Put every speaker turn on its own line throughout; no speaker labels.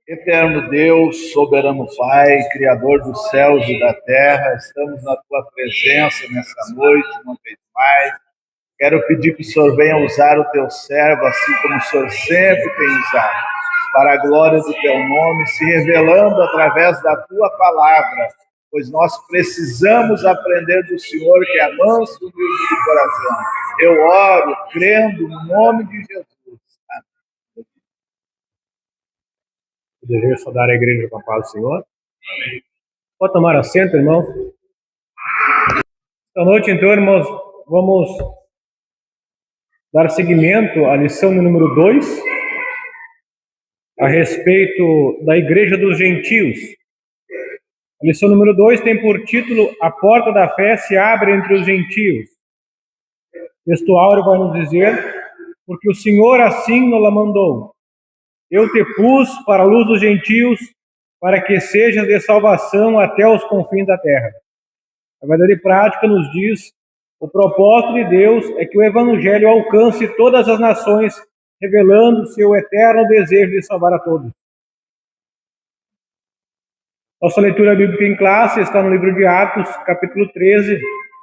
Eterno Deus, soberano Pai, Criador dos céus e da terra, estamos na Tua presença nessa noite, uma vez mais. Quero pedir que o Senhor venha usar o Teu servo, assim como o Senhor sempre tem usado, para a glória do Teu nome, se revelando através da Tua palavra, pois nós precisamos aprender do Senhor, que é manso e humilde de coração. Eu oro, crendo no nome de Jesus.
Desejo saudar a igreja com a paz do Senhor. Pode tomar assento, irmãos. Esta noite, então, irmãos, vamos dar seguimento à lição número 2, a respeito da igreja dos gentios. A lição número 2 tem por título: A porta da fé se abre entre os gentios. O texto áureo vai nos dizer: porque o Senhor assim nos mandou. Eu te pus para a luz dos gentios, para que sejas de salvação até os confins da terra. A verdade prática nos diz: o propósito de Deus é que o Evangelho alcance todas as nações, revelando seu eterno desejo de salvar a todos. Nossa leitura bíblica em classe está no livro de Atos, capítulo 13,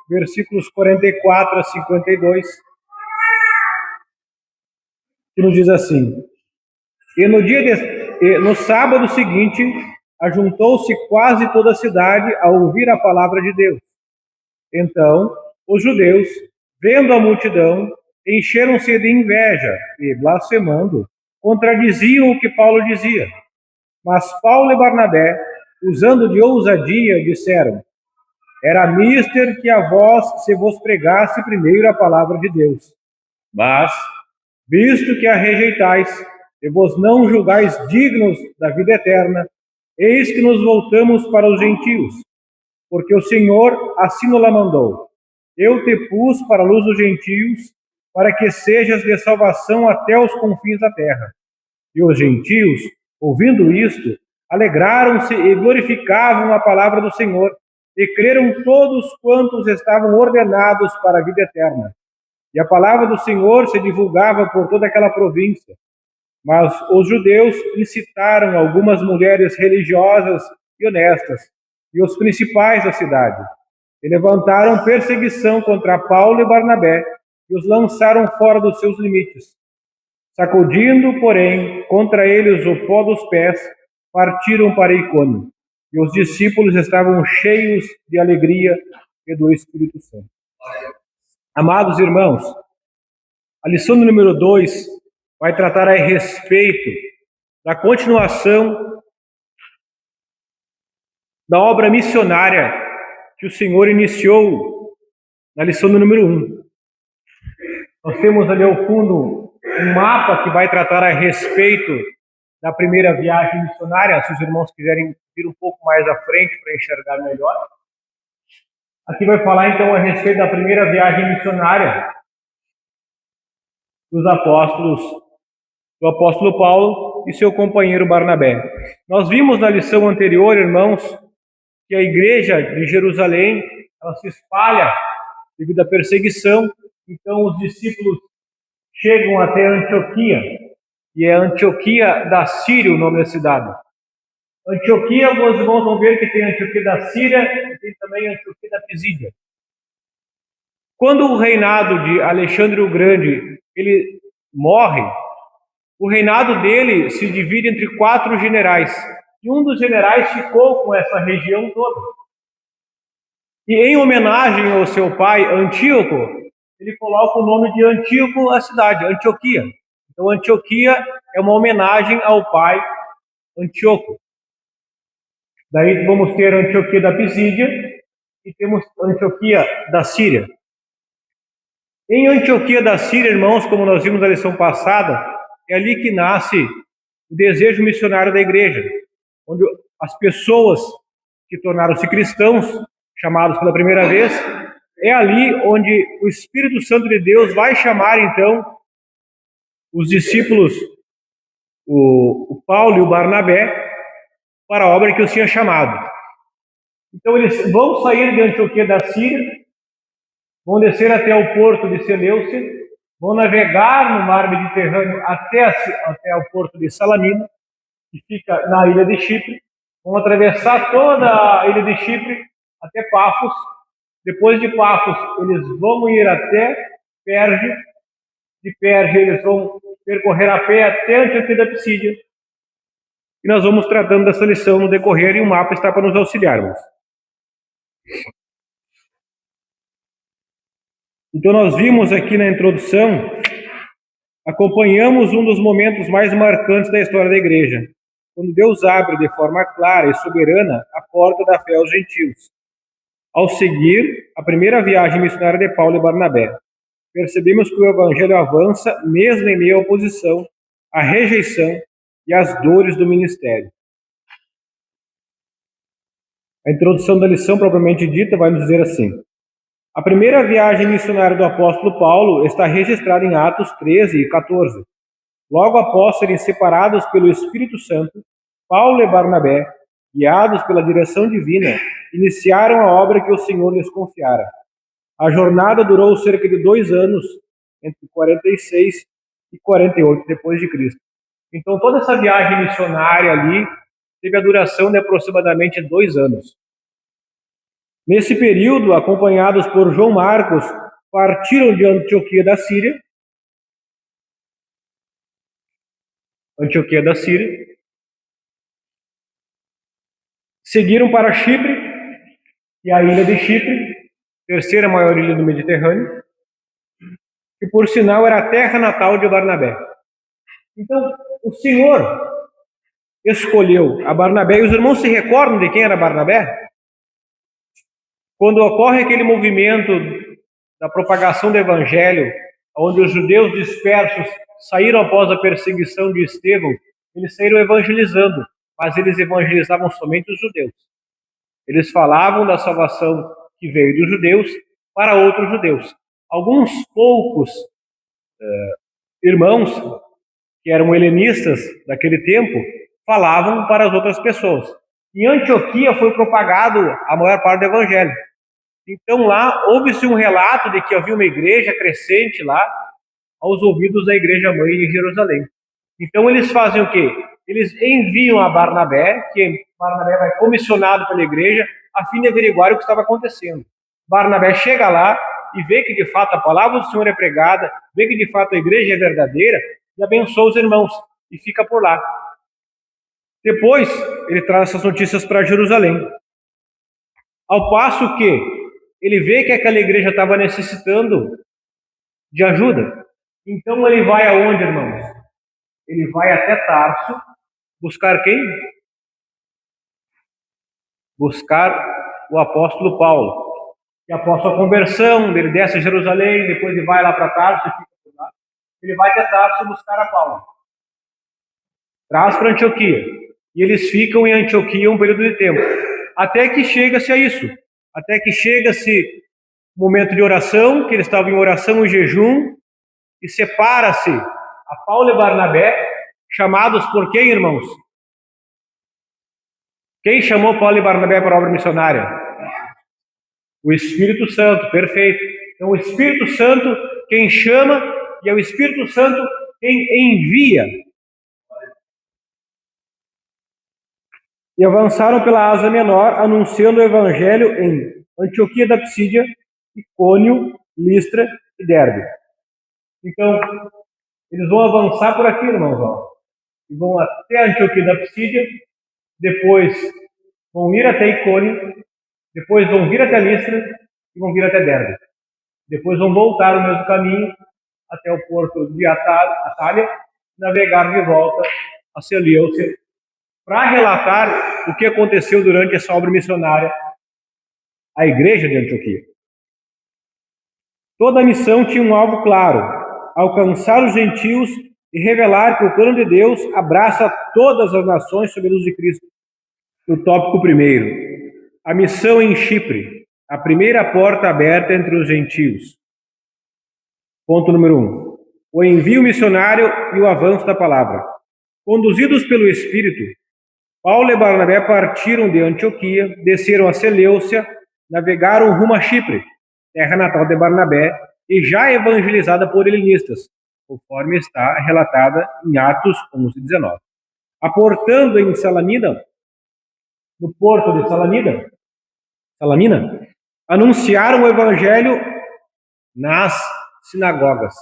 versículos 44 a 52, que nos diz assim: E no sábado seguinte, ajuntou-se quase toda a cidade a ouvir a palavra de Deus. Então, os judeus, vendo a multidão, encheram-se de inveja e, blasfemando, contradiziam o que Paulo dizia. Mas Paulo e Barnabé, usando de ousadia, disseram: era mister que a vós se vos pregasse primeiro a palavra de Deus. Mas, visto que a rejeitais e vos não julgais dignos da vida eterna, eis que nos voltamos para os gentios, porque o Senhor assim nos mandou. Eu te pus para a luz dos gentios, para que sejas de salvação até os confins da terra. E os gentios, ouvindo isto, alegraram-se e glorificavam a palavra do Senhor, e creram todos quantos estavam ordenados para a vida eterna. E a palavra do Senhor se divulgava por toda aquela província. Mas os judeus incitaram algumas mulheres religiosas e honestas, e os principais da cidade, e levantaram perseguição contra Paulo e Barnabé, e os lançaram fora dos seus limites. Sacudindo, porém, contra eles o pó dos pés, partiram para Icônio, e os discípulos estavam cheios de alegria e do Espírito Santo. Amados irmãos, a lição número 2 vai tratar a respeito da continuação da obra missionária que o Senhor iniciou na lição número 1. Nós temos ali ao fundo um mapa que vai tratar a respeito da primeira viagem missionária, se os irmãos quiserem vir um pouco mais à frente para enxergar melhor. Aqui vai falar então a respeito da primeira viagem missionária dos apóstolos, do apóstolo Paulo e seu companheiro Barnabé. Nós vimos na lição anterior, irmãos, que a igreja de Jerusalém, ela se espalha devido à perseguição. Então os discípulos chegam até Antioquia, e é Antioquia da Síria o nome da cidade. Antioquia, alguns irmãos vão ver que tem Antioquia da Síria e tem também Antioquia da Pisídia. Quando o reinado de Alexandre o Grande ele morre, o reinado dele se divide entre 4 generais, e um dos generais ficou com essa região toda. E em homenagem ao seu pai Antíoco, ele coloca o nome de Antíoco à cidade, Antioquia. Então Antioquia é uma homenagem ao pai Antíoco. Daí vamos ter Antioquia da Pisídia e temos Antioquia da Síria. Em Antioquia da Síria, irmãos, como nós vimos na lição passada, é ali que nasce o desejo missionário da igreja, onde as pessoas que tornaram-se cristãos, chamados pela primeira vez, é ali onde o Espírito Santo de Deus vai chamar, então, os discípulos, o Paulo e o Barnabé, para a obra que os tinha chamado. Então, eles vão sair de Antioquia da Síria, vão descer até o porto de Seleucia, vão navegar no mar Mediterrâneo até o porto de Salamina, que fica na ilha de Chipre. Vão atravessar toda a ilha de Chipre até Pafos. Depois de Pafos, eles vão ir até Perge. De Perge, eles vão percorrer a pé até Antioquia da Psídia. E nós vamos tratando dessa lição no decorrer, e o mapa está para nos auxiliarmos. Então nós vimos aqui na introdução, acompanhamos um dos momentos mais marcantes da história da igreja, quando Deus abre de forma clara e soberana a porta da fé aos gentios. Ao seguir a primeira viagem missionária de Paulo e Barnabé, percebemos que o evangelho avança mesmo em meio à oposição, à rejeição e às dores do ministério. A introdução da lição propriamente dita vai nos dizer assim: a primeira viagem missionária do apóstolo Paulo está registrada em Atos 13 e 14. Logo após serem separados pelo Espírito Santo, Paulo e Barnabé, guiados pela direção divina, iniciaram a obra que o Senhor lhes confiara. A jornada durou cerca de 2 anos, entre 46 e 48 depois de Cristo. Então toda essa viagem missionária ali teve a duração de aproximadamente 2 anos. Nesse período, acompanhados por João Marcos, partiram de Antioquia da Síria, seguiram para Chipre e a ilha de Chipre, terceira maior ilha do Mediterrâneo, que por sinal era a terra natal de Barnabé. Então, o Senhor escolheu a Barnabé, e os irmãos se recordam de quem era Barnabé? Quando ocorre aquele movimento da propagação do evangelho, onde os judeus dispersos saíram após a perseguição de Estevão, eles saíram evangelizando, mas eles evangelizavam somente os judeus. Eles falavam da salvação que veio dos judeus para outros judeus. Alguns poucos irmãos, que eram helenistas daquele tempo, falavam para as outras pessoas. Em Antioquia foi propagado a maior parte do evangelho. Então lá houve-se um relato de que havia uma igreja crescente lá, aos ouvidos da igreja mãe em Jerusalém. Então eles fazem o quê? Eles enviam a Barnabé, que Barnabé vai comissionado pela igreja, a fim de averiguar o que estava acontecendo. Barnabé chega lá e vê que de fato a palavra do Senhor é pregada, vê que de fato a igreja é verdadeira, e abençoa os irmãos, e fica por lá. Depois, ele traz essas notícias para Jerusalém. Ao passo que ele vê que aquela igreja estava necessitando de ajuda. Então ele vai aonde, irmãos? Ele vai até Tarso, buscar quem? Buscar o apóstolo Paulo, que após a conversão, ele desce a Jerusalém, depois ele vai lá para Tarso e fica por lá. Ele vai até Tarso buscar a Paulo. Traz para Antioquia. E eles ficam em Antioquia um período de tempo. Até que chega-se a isso. Até que chega-se o momento de oração, que eles estavam em oração e jejum, e separa-se a Paulo e Barnabé, chamados por quem, irmãos? Quem chamou Paulo e Barnabé para a obra missionária? O Espírito Santo, perfeito. Então o Espírito Santo quem chama, e é o Espírito Santo quem envia. E avançaram pela Ásia Menor, anunciando o evangelho em Antioquia da Psídia, Icônio, Listra e Derbe. Então, eles vão avançar por aqui, irmãos, ó. E vão até Antioquia da Psídia, depois vão ir até Icônio, depois vão vir até Listra e vão vir até Derbe. Depois vão voltar o mesmo caminho até o porto de Atália, navegar de volta a Seleucia, para relatar o que aconteceu durante essa obra missionária à igreja de Antioquia. Toda a missão tinha um alvo claro: alcançar os gentios e revelar que o plano de Deus abraça todas as nações sob a luz de Cristo. No tópico primeiro, a missão em Chipre, a primeira porta aberta entre os gentios. Ponto número 1. O envio missionário e o avanço da palavra. Conduzidos pelo Espírito, Paulo e Barnabé partiram de Antioquia, desceram a Seleucia, navegaram rumo a Chipre, terra natal de Barnabé, e já evangelizada por helenistas, conforme está relatada em Atos 11:19. Aportando em Salamina, no porto de Salamina, anunciaram o evangelho nas sinagogas.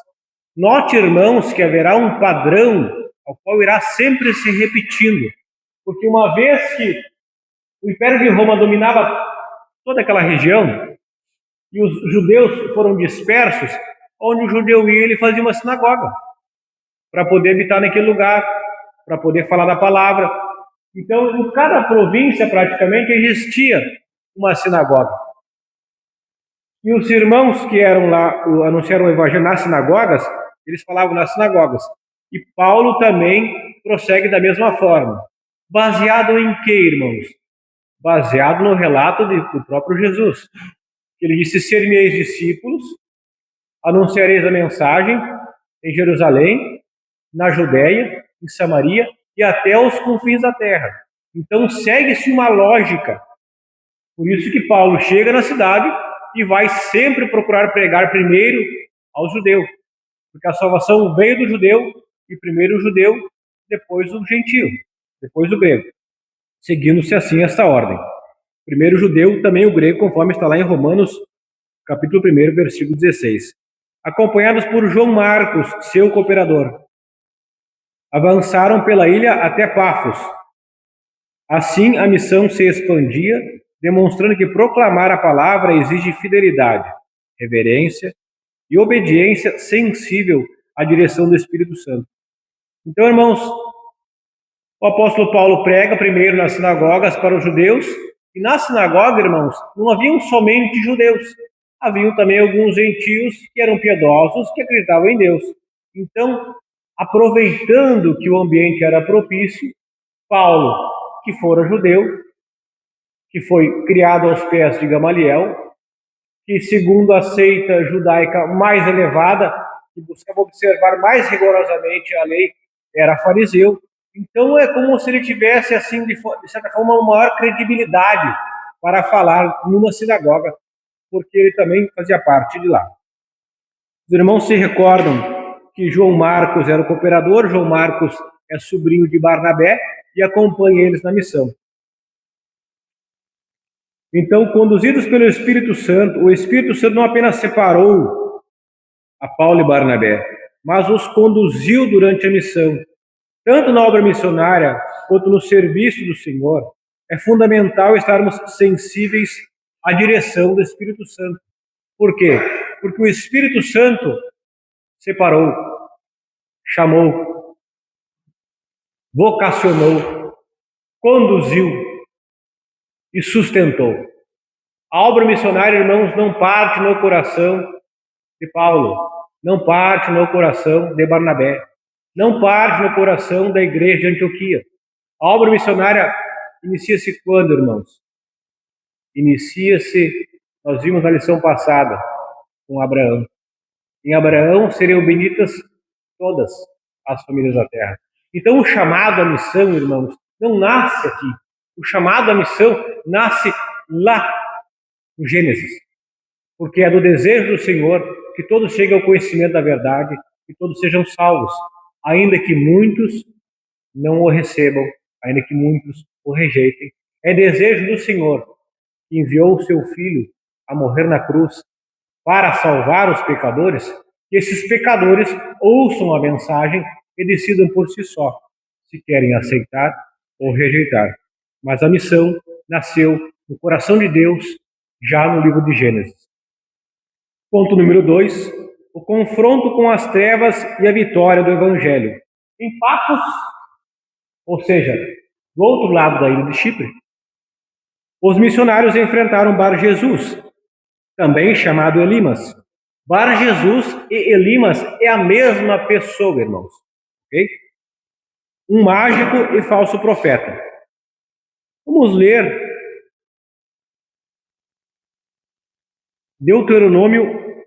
Note, irmãos, que haverá um padrão ao qual irá sempre se repetindo, porque uma vez que o Império de Roma dominava toda aquela região e os judeus foram dispersos, onde o judeu ia, ele fazia uma sinagoga para poder habitar naquele lugar, para poder falar da palavra. Então, em cada província, praticamente, existia uma sinagoga. E os irmãos que eram lá, anunciaram o evangelho nas sinagogas, eles falavam nas sinagogas. E Paulo também prossegue da mesma forma. Baseado em quê, irmãos? Baseado no relato do próprio Jesus. Ele disse: ser-me-eis discípulos, anunciareis a mensagem em Jerusalém, na Judéia, em Samaria e até os confins da terra. Então segue-se uma lógica. Por isso que Paulo chega na cidade e vai sempre procurar pregar primeiro ao judeu, porque a salvação veio do judeu, e primeiro o judeu, depois o gentio, depois o grego, seguindo-se assim esta ordem. Primeiro o judeu, também o grego, conforme está lá em Romanos, capítulo 1, versículo 16. Acompanhados por João Marcos, seu cooperador, avançaram pela ilha até Pafos. Assim a missão se expandia, demonstrando que proclamar a palavra exige fidelidade, reverência e obediência sensível à direção do Espírito Santo. Então, irmãos, o apóstolo Paulo prega primeiro nas sinagogas para os judeus, e na sinagoga, irmãos, não haviam somente judeus, haviam também alguns gentios que eram piedosos, que acreditavam em Deus. Então, aproveitando que o ambiente era propício, Paulo, que fora judeu, que foi criado aos pés de Gamaliel, que segundo a seita judaica mais elevada, que buscava observar mais rigorosamente a lei, era fariseu. Então é como se ele tivesse, assim, de certa forma, uma maior credibilidade para falar numa sinagoga, porque ele também fazia parte de lá. Os irmãos se recordam que João Marcos era o cooperador, João Marcos é sobrinho de Barnabé e acompanha eles na missão. Então, conduzidos pelo Espírito Santo, o Espírito Santo não apenas separou a Paulo e Barnabé, mas os conduziu durante a missão. Tanto na obra missionária quanto no serviço do Senhor, é fundamental estarmos sensíveis à direção do Espírito Santo. Por quê? Porque o Espírito Santo separou, chamou, vocacionou, conduziu e sustentou. A obra missionária, irmãos, não parte no coração de Paulo, não parte no coração de Barnabé, não parte no coração da igreja de Antioquia. A obra missionária inicia-se quando, irmãos? Inicia-se, nós vimos na lição passada, com Abraão. Em Abraão seriam benditas todas as famílias da terra. Então o chamado à missão, irmãos, não nasce aqui. O chamado à missão nasce lá, no Gênesis. Porque é do desejo do Senhor que todos cheguem ao conhecimento da verdade e todos sejam salvos, ainda que muitos não o recebam, ainda que muitos o rejeitem. É desejo do Senhor que enviou o seu Filho a morrer na cruz para salvar os pecadores, que esses pecadores ouçam a mensagem e decidam por si só se querem aceitar ou rejeitar. Mas a missão nasceu no coração de Deus já no livro de Gênesis. Ponto número 2, o confronto com as trevas e a vitória do Evangelho. Em Pafos, ou seja, do outro lado da ilha de Chipre, os missionários enfrentaram Bar Jesus, também chamado Elimas. Bar Jesus e Elimas é a mesma pessoa, irmãos. Okay? Um mágico e falso profeta. Vamos ler Deuteronômio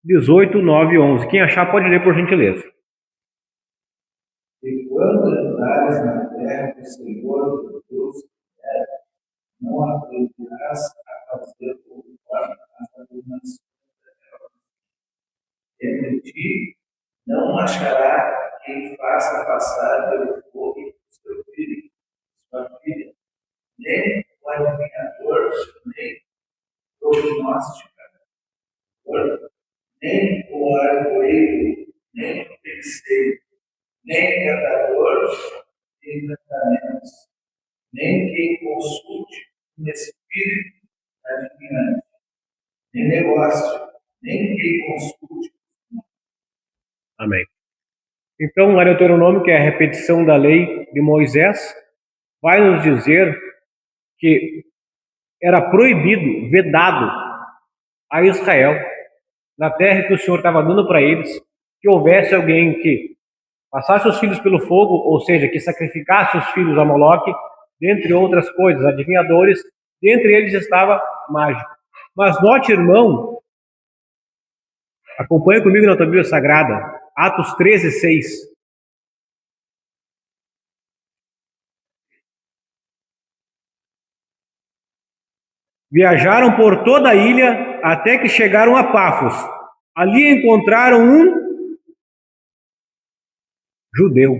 18, 9 e 11. Quem achar pode ler por gentileza.
E quando entrares na terra que o Senhor teu Deus te der, não aprenderás a fazer conforme as abominações dela. Entre ti não achará quem faça passar pelo fogo o seu gnóstica, nem o argoeiro, nem o feiticeiro, nem catador de encantamentos, nem quem consulte um espírito adivinhante, nem negócio, nem quem consulte.
Amém. Então, o Deuteronômio, que é a repetição da lei de Moisés, vai nos dizer que era proibido, vedado a Israel, na terra que o Senhor estava dando para eles, que houvesse alguém que passasse os filhos pelo fogo, ou seja, que sacrificasse os filhos a Moloque, dentre outras coisas, adivinhadores, dentre eles estava mágico. Mas note, irmão, acompanhe comigo na tua Bíblia Sagrada, Atos 13, 6. Viajaram por toda a ilha até que chegaram a Pafos. Ali encontraram um judeu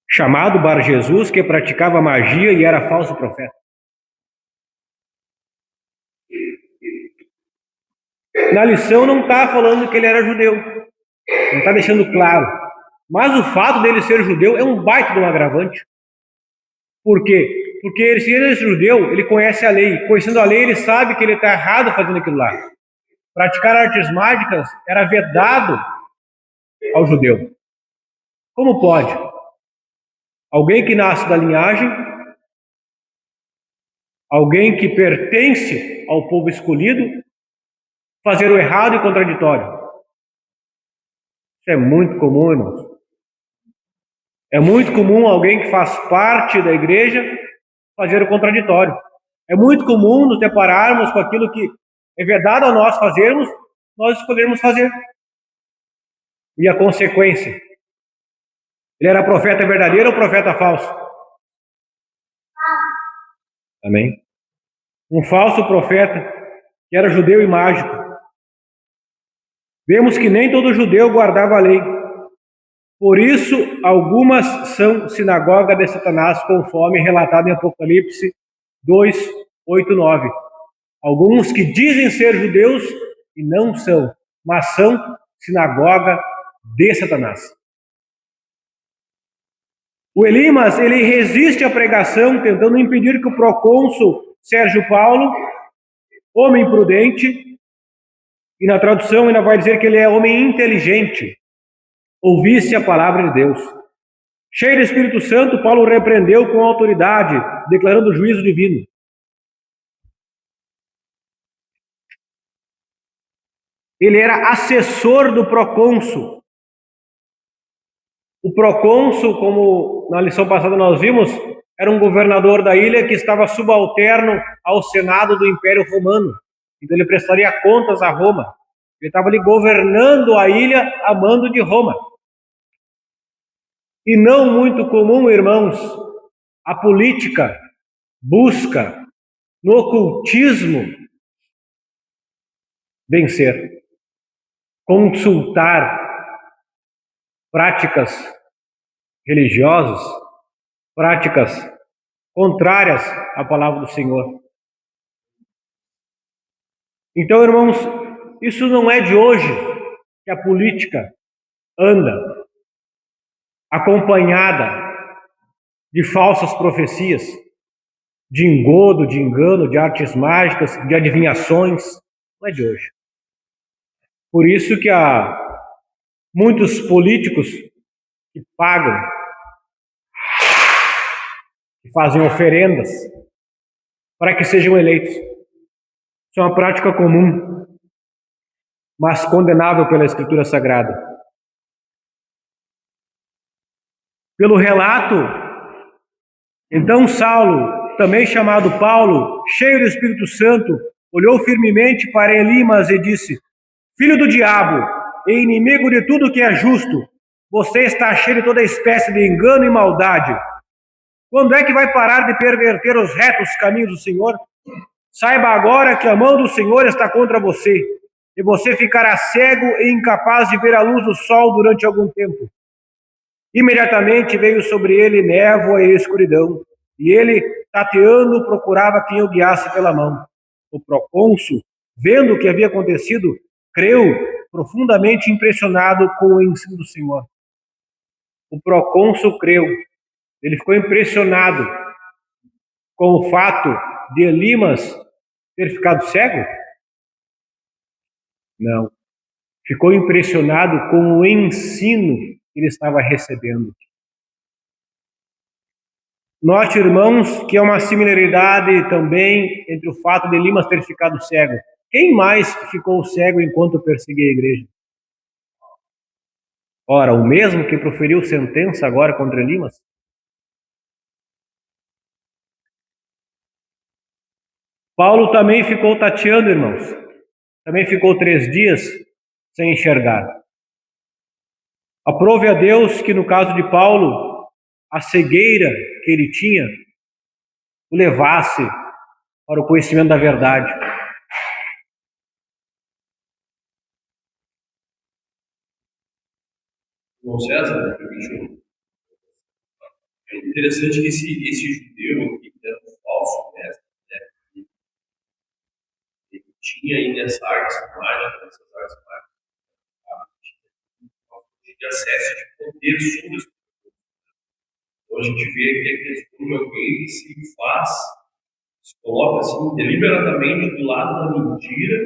chamado Bar Jesus, que praticava magia e era falso profeta. Na lição não está falando que ele era judeu, não está deixando claro. Mas o fato dele ser judeu é um baita de um agravante. Por quê? Porque se ele é judeu, ele conhece a lei. Conhecendo a lei, ele sabe que ele está errado fazendo aquilo lá. Praticar artes mágicas era vedado ao judeu. Como pode? Alguém que nasce da linhagem, alguém que pertence ao povo escolhido, fazer o errado e contraditório. Isso é muito comum, irmãos. É muito comum alguém que faz parte da igreja fazer o contraditório. É muito comum nos depararmos com aquilo que é vedado a nós fazermos, nós escolhermos fazer. E a consequência? Ele era profeta verdadeiro ou profeta falso? Amém? Um falso profeta que era judeu e mágico. Vemos que nem todo judeu guardava a lei. Por isso, algumas são sinagoga de Satanás, conforme relatado em Apocalipse 2, 8, 9. Alguns que dizem ser judeus e não são, mas são sinagoga de Satanás. O Elimas, ele resiste à pregação, tentando impedir que o procônsul Sérgio Paulo, homem prudente, e na tradução ainda vai dizer que ele é homem inteligente, ouvisse a palavra de Deus. Cheio do Espírito Santo, Paulo repreendeu com autoridade, declarando juízo divino. Ele era assessor do procônsul. O procônsul, como na lição passada nós vimos, era um governador da ilha que estava subalterno ao Senado do Império Romano. Então ele prestaria contas a Roma. Ele estava ali governando a ilha a mando de Roma. E não muito comum, irmãos, a política busca no ocultismo vencer, consultar práticas religiosas, práticas contrárias à palavra do Senhor. Então, irmãos, isso não é de hoje que a política anda acompanhada de falsas profecias, de engodo, de engano, de artes mágicas, de adivinhações. Não é de hoje. Por isso que há muitos políticos que pagam, que fazem oferendas para que sejam eleitos. Isso é uma prática comum, mas condenável pela Escritura Sagrada. Pelo relato, então Saulo, também chamado Paulo, cheio do Espírito Santo, olhou firmemente para Elimas e disse: Filho do diabo, e inimigo de tudo que é justo, você está cheio de toda espécie de engano e maldade. Quando é que vai parar de perverter os retos caminhos do Senhor? Saiba agora que a mão do Senhor está contra você, e você ficará cego e incapaz de ver a luz do sol durante algum tempo. Imediatamente veio sobre ele névoa e escuridão, e ele, tateando, procurava quem o guiasse pela mão. O procônsul, vendo o que havia acontecido, creu, profundamente impressionado com o ensino do Senhor. O procônsul creu, ele ficou impressionado com o fato de Elimas ter ficado cego? Não. Ficou impressionado com o ensino que ele estava recebendo. Note, irmãos, que há uma similaridade também entre o fato de Elimas ter ficado cego. Quem mais ficou cego enquanto perseguia a igreja? Ora, o mesmo que proferiu sentença agora contra Elimas? Paulo também ficou tateando, irmãos. Também ficou 3 dias sem enxergar. Aprove a Deus que, no caso de Paulo, a cegueira que ele tinha o levasse para o conhecimento da verdade.
Bom, César, é interessante que esse judeu aqui, que era um falso mestre, né, ele tinha ainda essa arte mágica, essas artes mágicas, de acesso de poder sobre as pessoas. Então a gente vê que a questão de alguém que se coloca assim, deliberadamente do lado da mentira,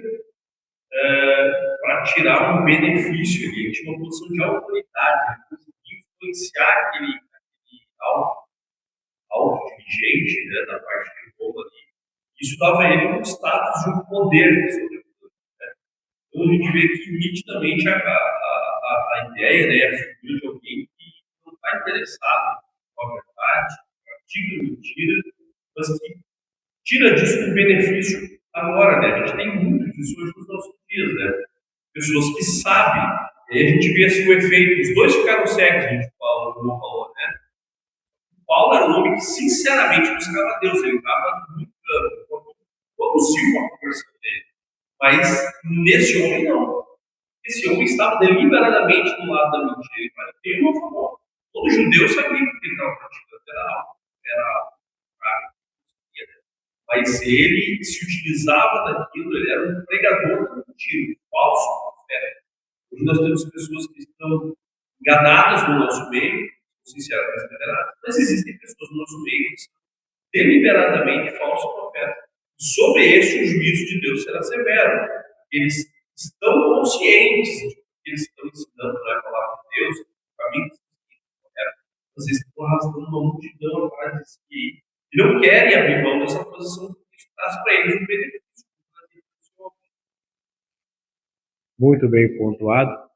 para tirar um benefício ali. Ele tinha uma posição de autoridade, ele conseguia influenciar aquele alto dirigente, né, da parte de Roma ali. Isso dava a ele um status de um poder sobre tudo. Né? Então a gente vê que nitidamente a ideia, né, a figura de alguém que não está interessado com a verdade, pratica mentira, mas que tira disso um benefício agora, né? A gente tem muito disso hoje nos nossos dias, né? Pessoas que sabem, e aí a gente vê assim o efeito, os dois ficaram cegos, a gente falou, né? Paulo era um homem que sinceramente buscava Deus, ele estava lutando, produziu a conversão dele. Mas nesse homem não. Esse homem estava deliberadamente do lado da mentira, ele vai ter uma favor. Todo judeu sabia que ele estava praticando, era algo prático. Mas ele se utilizava daquilo, ele era um pregador da mentira, um falso profeta. Hoje nós temos pessoas que estão enganadas no nosso meio, sinceramente enganadas, mas existem pessoas no nosso meio que são deliberadamente falsos profetas. E sobre esse o juízo de Deus será severo. Eles estão conscientes de que eles estão ensinando a palavra de Deus, o caminho que às vezes estão arrastando uma multidão atrás de e não querem abrir mão dessa posição que isso traz para eles um benefício.
Muito bem pontuado.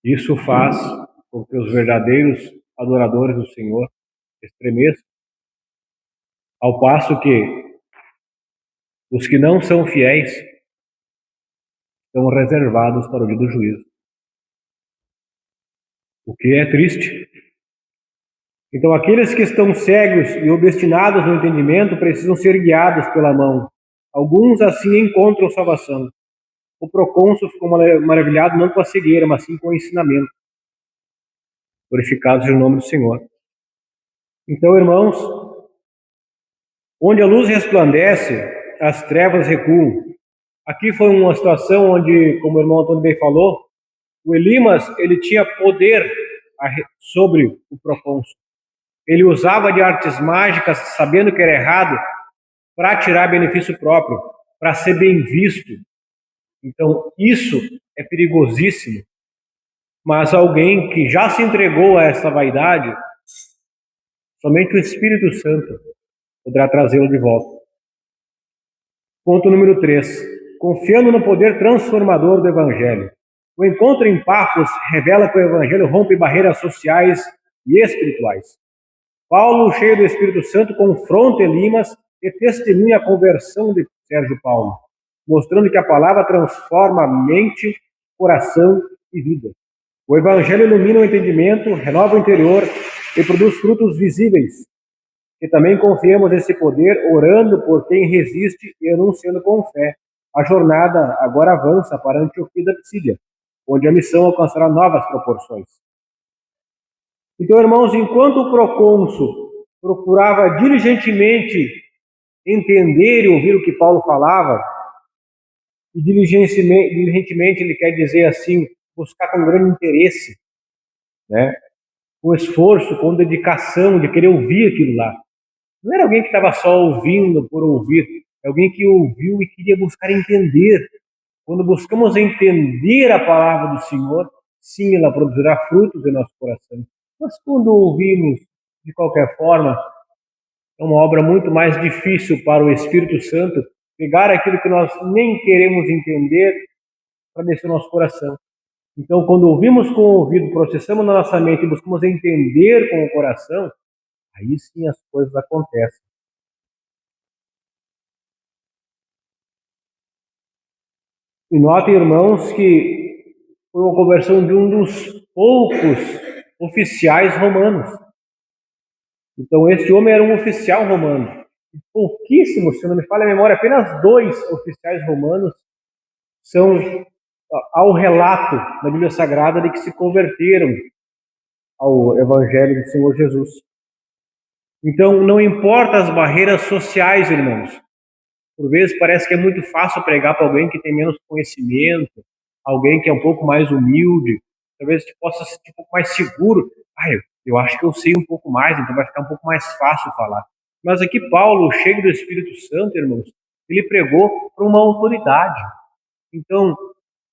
Isso faz com que os verdadeiros adoradores do Senhor estremeçam, ao passo que os que não são fiéis estão reservados para o dia do juízo. O que é triste. Então, aqueles que estão cegos e obstinados no entendimento precisam ser guiados pela mão. Alguns assim encontram salvação. O procônsul ficou maravilhado não com a cegueira, mas sim com o ensinamento. Glorificados em nome do Senhor. Então, irmãos, onde a luz resplandece, as trevas recuam. Aqui foi uma situação onde, como o irmão Antônio bem falou, o Elimas, ele tinha poder sobre o procônsul. Ele usava de artes mágicas, sabendo que era errado, para tirar benefício próprio, para ser bem visto. Então, isso é perigosíssimo. Mas alguém que já se entregou a essa vaidade, somente o Espírito Santo poderá trazê-lo de volta. Ponto número 3. Confiando no poder transformador do Evangelho. O encontro em Pafos revela que o Evangelho rompe barreiras sociais e espirituais. Paulo, cheio do Espírito Santo, confronta Elimas e testemunha a conversão de Sérgio Paulo, mostrando que a palavra transforma mente, coração e vida. O Evangelho ilumina o entendimento, renova o interior e produz frutos visíveis. E também confiemos nesse poder, orando por quem resiste e anunciando com fé. A jornada agora avança para a Antioquia da Psídia, onde a missão alcançará novas proporções. Então, irmãos, enquanto o procônsul procurava diligentemente entender e ouvir o que Paulo falava, e diligentemente ele quer dizer assim, buscar com grande interesse, né? Com esforço, com dedicação, de querer ouvir aquilo lá. Não era alguém que estava só ouvindo por ouvir, é alguém que ouviu e queria buscar entender. Quando buscamos entender a palavra do Senhor, sim, ela produzirá frutos em nosso coração. Mas quando ouvimos de qualquer forma, é uma obra muito mais difícil para o Espírito Santo pegar aquilo que nós nem queremos entender para descer no nosso coração. Então, quando ouvimos com o ouvido, processamos na nossa mente e buscamos entender com o coração, aí sim as coisas acontecem. E notem, irmãos, que foi uma conversão de um dos poucos oficiais romanos. Então, este homem era um oficial romano. Pouquíssimos, se não me falha a memória, apenas 2 oficiais romanos são ao relato na Bíblia Sagrada de que se converteram ao Evangelho do Senhor Jesus. Então, não importa as barreiras sociais, irmãos. Por vezes parece que é muito fácil pregar para alguém que tem menos conhecimento, alguém que é um pouco mais humilde, talvez te possa ser um pouco mais seguro. Eu acho que eu sei um pouco mais, então vai ficar um pouco mais fácil falar. Mas aqui Paulo, cheio do Espírito Santo, irmãos, ele pregou para uma autoridade. Então,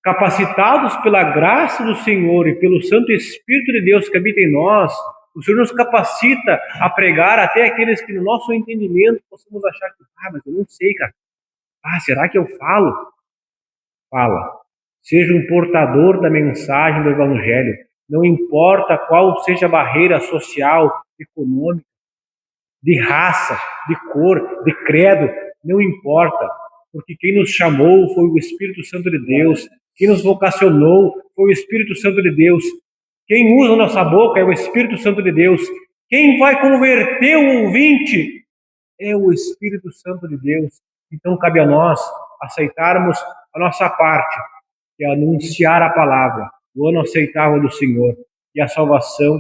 capacitados pela graça do Senhor e pelo Santo Espírito de Deus que habita em nós, o Senhor nos capacita a pregar até aqueles que no nosso entendimento possamos achar que, mas eu não sei, cara. Será que eu falo? Fala. Seja um portador da mensagem do Evangelho. Não importa qual seja a barreira social, econômica, de raça, de cor, de credo, não importa. Porque quem nos chamou foi o Espírito Santo de Deus. Quem nos vocacionou foi o Espírito Santo de Deus. Quem usa a nossa boca é o Espírito Santo de Deus. Quem vai converter o ouvinte é o Espírito Santo de Deus. Então cabe a nós aceitarmos a nossa parte, que é anunciar a palavra, o ano aceitável do Senhor e a salvação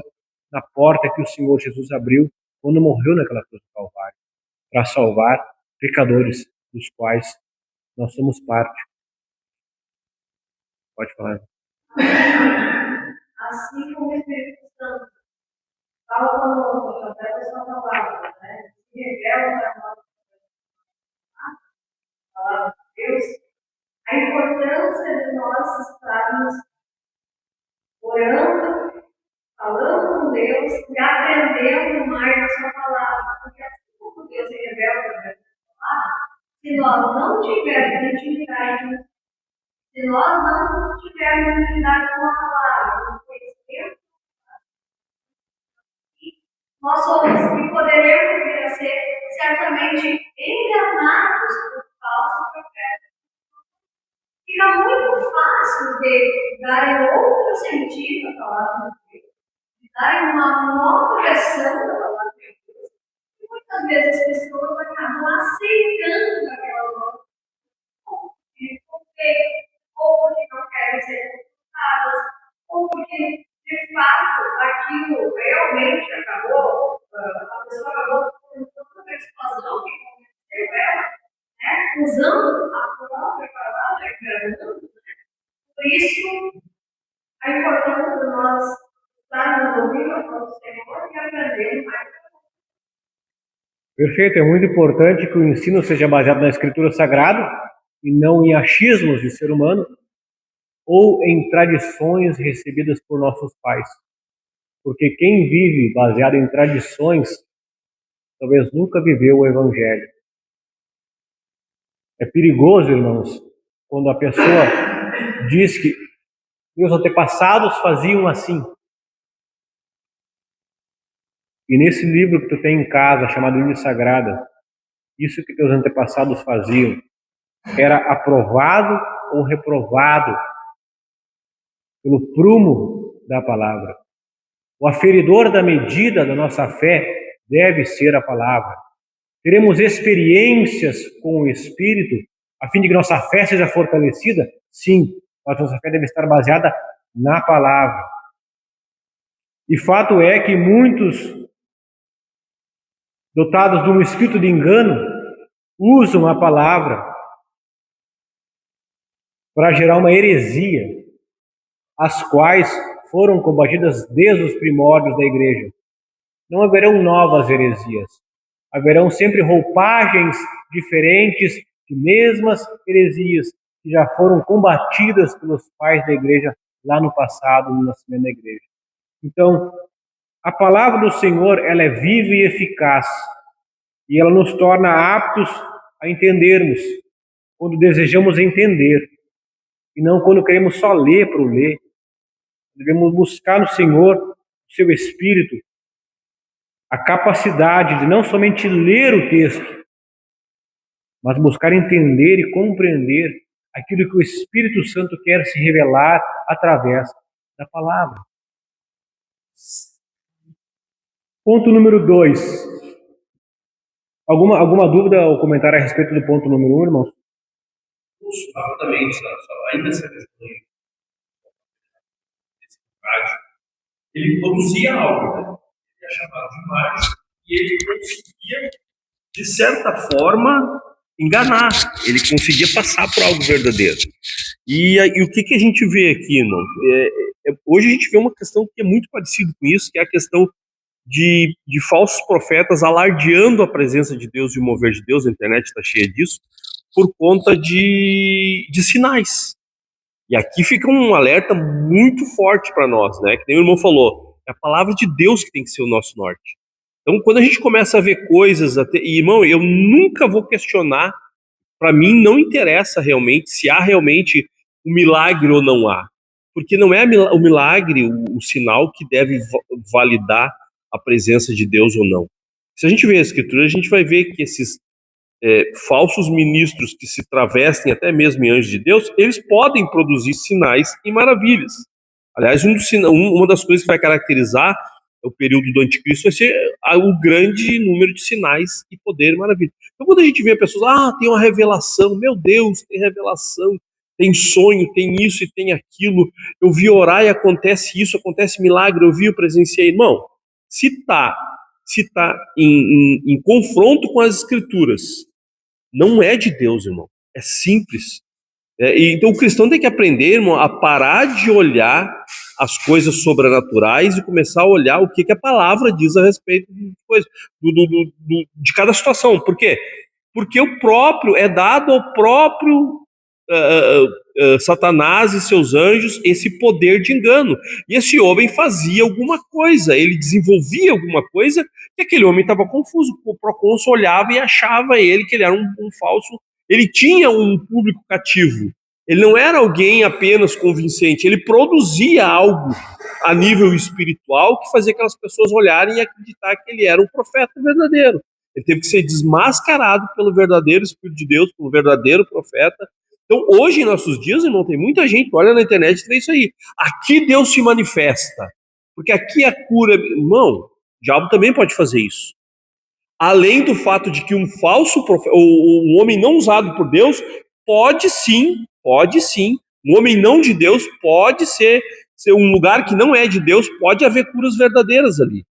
na porta que o Senhor Jesus abriu quando morreu naquela cruz do Calvário, para salvar pecadores, dos quais nós somos parte. Pode falar.
Assim como o Espírito Santo fala conosco através da sua palavra, né? Se revela para nós a palavra de Deus, a importância de nós estarmos orando, falando com Deus e aprendendo mais da sua palavra. Porque assim como Deus se revela através da sua palavra, se nós não tivermos intimidade, se nós não tivermos intimidade com a palavra, com o conhecimento, nós somos e poderemos vir a ser certamente enganados por falsos profetas. Fica muito fácil de darem outro sentido à palavra de Deus, de darem uma nova versão da palavra de Deus. E muitas vezes as pessoas acabam aceitando aquela nova ou porque não querem ser confrontadas, ou porque, de fato, aquilo realmente acabou, a pessoa acabou por tanta persuasão que convenceu ela, né? Usando a própria palavra, enganando. Por isso, a importância de nós estarmos ouvindo a voz do Senhor e aprendendo mais.
Perfeito, é muito importante que o ensino seja baseado na Escritura Sagrada e não em achismos de ser humano ou em tradições recebidas por nossos pais. Porque quem vive baseado em tradições, talvez nunca viveu o Evangelho. É perigoso, irmãos, quando a pessoa diz que meus antepassados faziam assim. E nesse livro que tu tem em casa, chamado Bíblia Sagrada, isso que teus antepassados faziam era aprovado ou reprovado pelo prumo da palavra. O aferidor da medida da nossa fé deve ser a palavra. Teremos experiências com o Espírito a fim de que nossa fé seja fortalecida? Sim, mas nossa fé deve estar baseada na palavra. E fato é que muitos dotados de um espírito de engano, usam a palavra para gerar uma heresia, as quais foram combatidas desde os primórdios da igreja. Não haverão novas heresias, haverão sempre roupagens diferentes de mesmas heresias que já foram combatidas pelos pais da igreja lá no passado, no nascimento da igreja. Então, a palavra do Senhor, ela é viva e eficaz, e ela nos torna aptos a entendermos, quando desejamos entender, e não quando queremos só ler por ler. Devemos buscar no Senhor, no seu Espírito, a capacidade de não somente ler o texto, mas buscar entender e compreender aquilo que o Espírito Santo quer se revelar através da palavra. Ponto número 2. Alguma dúvida ou comentário a respeito do ponto número 1, irmãos?
Rapidamente, ainda essa questão desse rádio, ele produzia algo, né? Ele é chamado de imagem, e ele conseguia, de certa forma, enganar. Ele conseguia passar por algo verdadeiro. E o que a gente vê aqui, irmão? Hoje a gente vê uma questão que é muito parecida com isso, que é a questão de falsos profetas alardeando a presença de Deus e o mover de Deus. A internet está cheia disso, por conta de sinais. E aqui fica um alerta muito forte para nós, né? Que nem o irmão falou, é a palavra de Deus que tem que ser o nosso norte. Então, quando a gente começa a ver coisas, e irmão, eu nunca vou questionar, para mim não interessa realmente se há realmente um milagre ou não há. Porque não é o milagre o sinal que deve validar a presença de Deus ou não. Se a gente vê a Escritura, a gente vai ver que esses falsos ministros que se travestem até mesmo em anjos de Deus, eles podem produzir sinais e maravilhas. Aliás, uma das coisas que vai caracterizar o período do anticristo vai ser o grande número de sinais e poder e maravilha. Então, quando a gente vê pessoas, tem uma revelação, meu Deus, tem revelação, tem sonho, tem isso e tem aquilo, eu vi orar e acontece isso, acontece milagre, eu vi, eu presenciei. Irmão, se está em confronto com as Escrituras, não é de Deus, irmão. É simples. Então o cristão tem que aprender, irmão, a parar de olhar as coisas sobrenaturais e começar a olhar o que a palavra diz a respeito de coisas, de cada situação. Por quê? Porque o próprio é dado ao próprio Satanás e seus anjos esse poder de engano. E esse homem fazia alguma coisa, ele desenvolvia alguma coisa, e aquele homem estava confuso. O procônsul olhava e achava ele que ele era um falso. Ele tinha um público cativo. Ele não era alguém apenas convincente. Ele produzia algo a nível espiritual que fazia aquelas pessoas olharem e acreditar que ele era um profeta verdadeiro. Ele teve que ser desmascarado pelo verdadeiro Espírito de Deus, pelo verdadeiro profeta. Então, hoje, em nossos dias, irmão, tem muita gente que olha na internet e vê isso aí. Aqui Deus se manifesta. Porque aqui a cura... Irmão, o diabo também pode fazer isso. Além do fato de que um falso profeta, ou um homem não usado por Deus, pode sim, um homem não de Deus pode ser um lugar que não é de Deus, pode haver curas verdadeiras ali.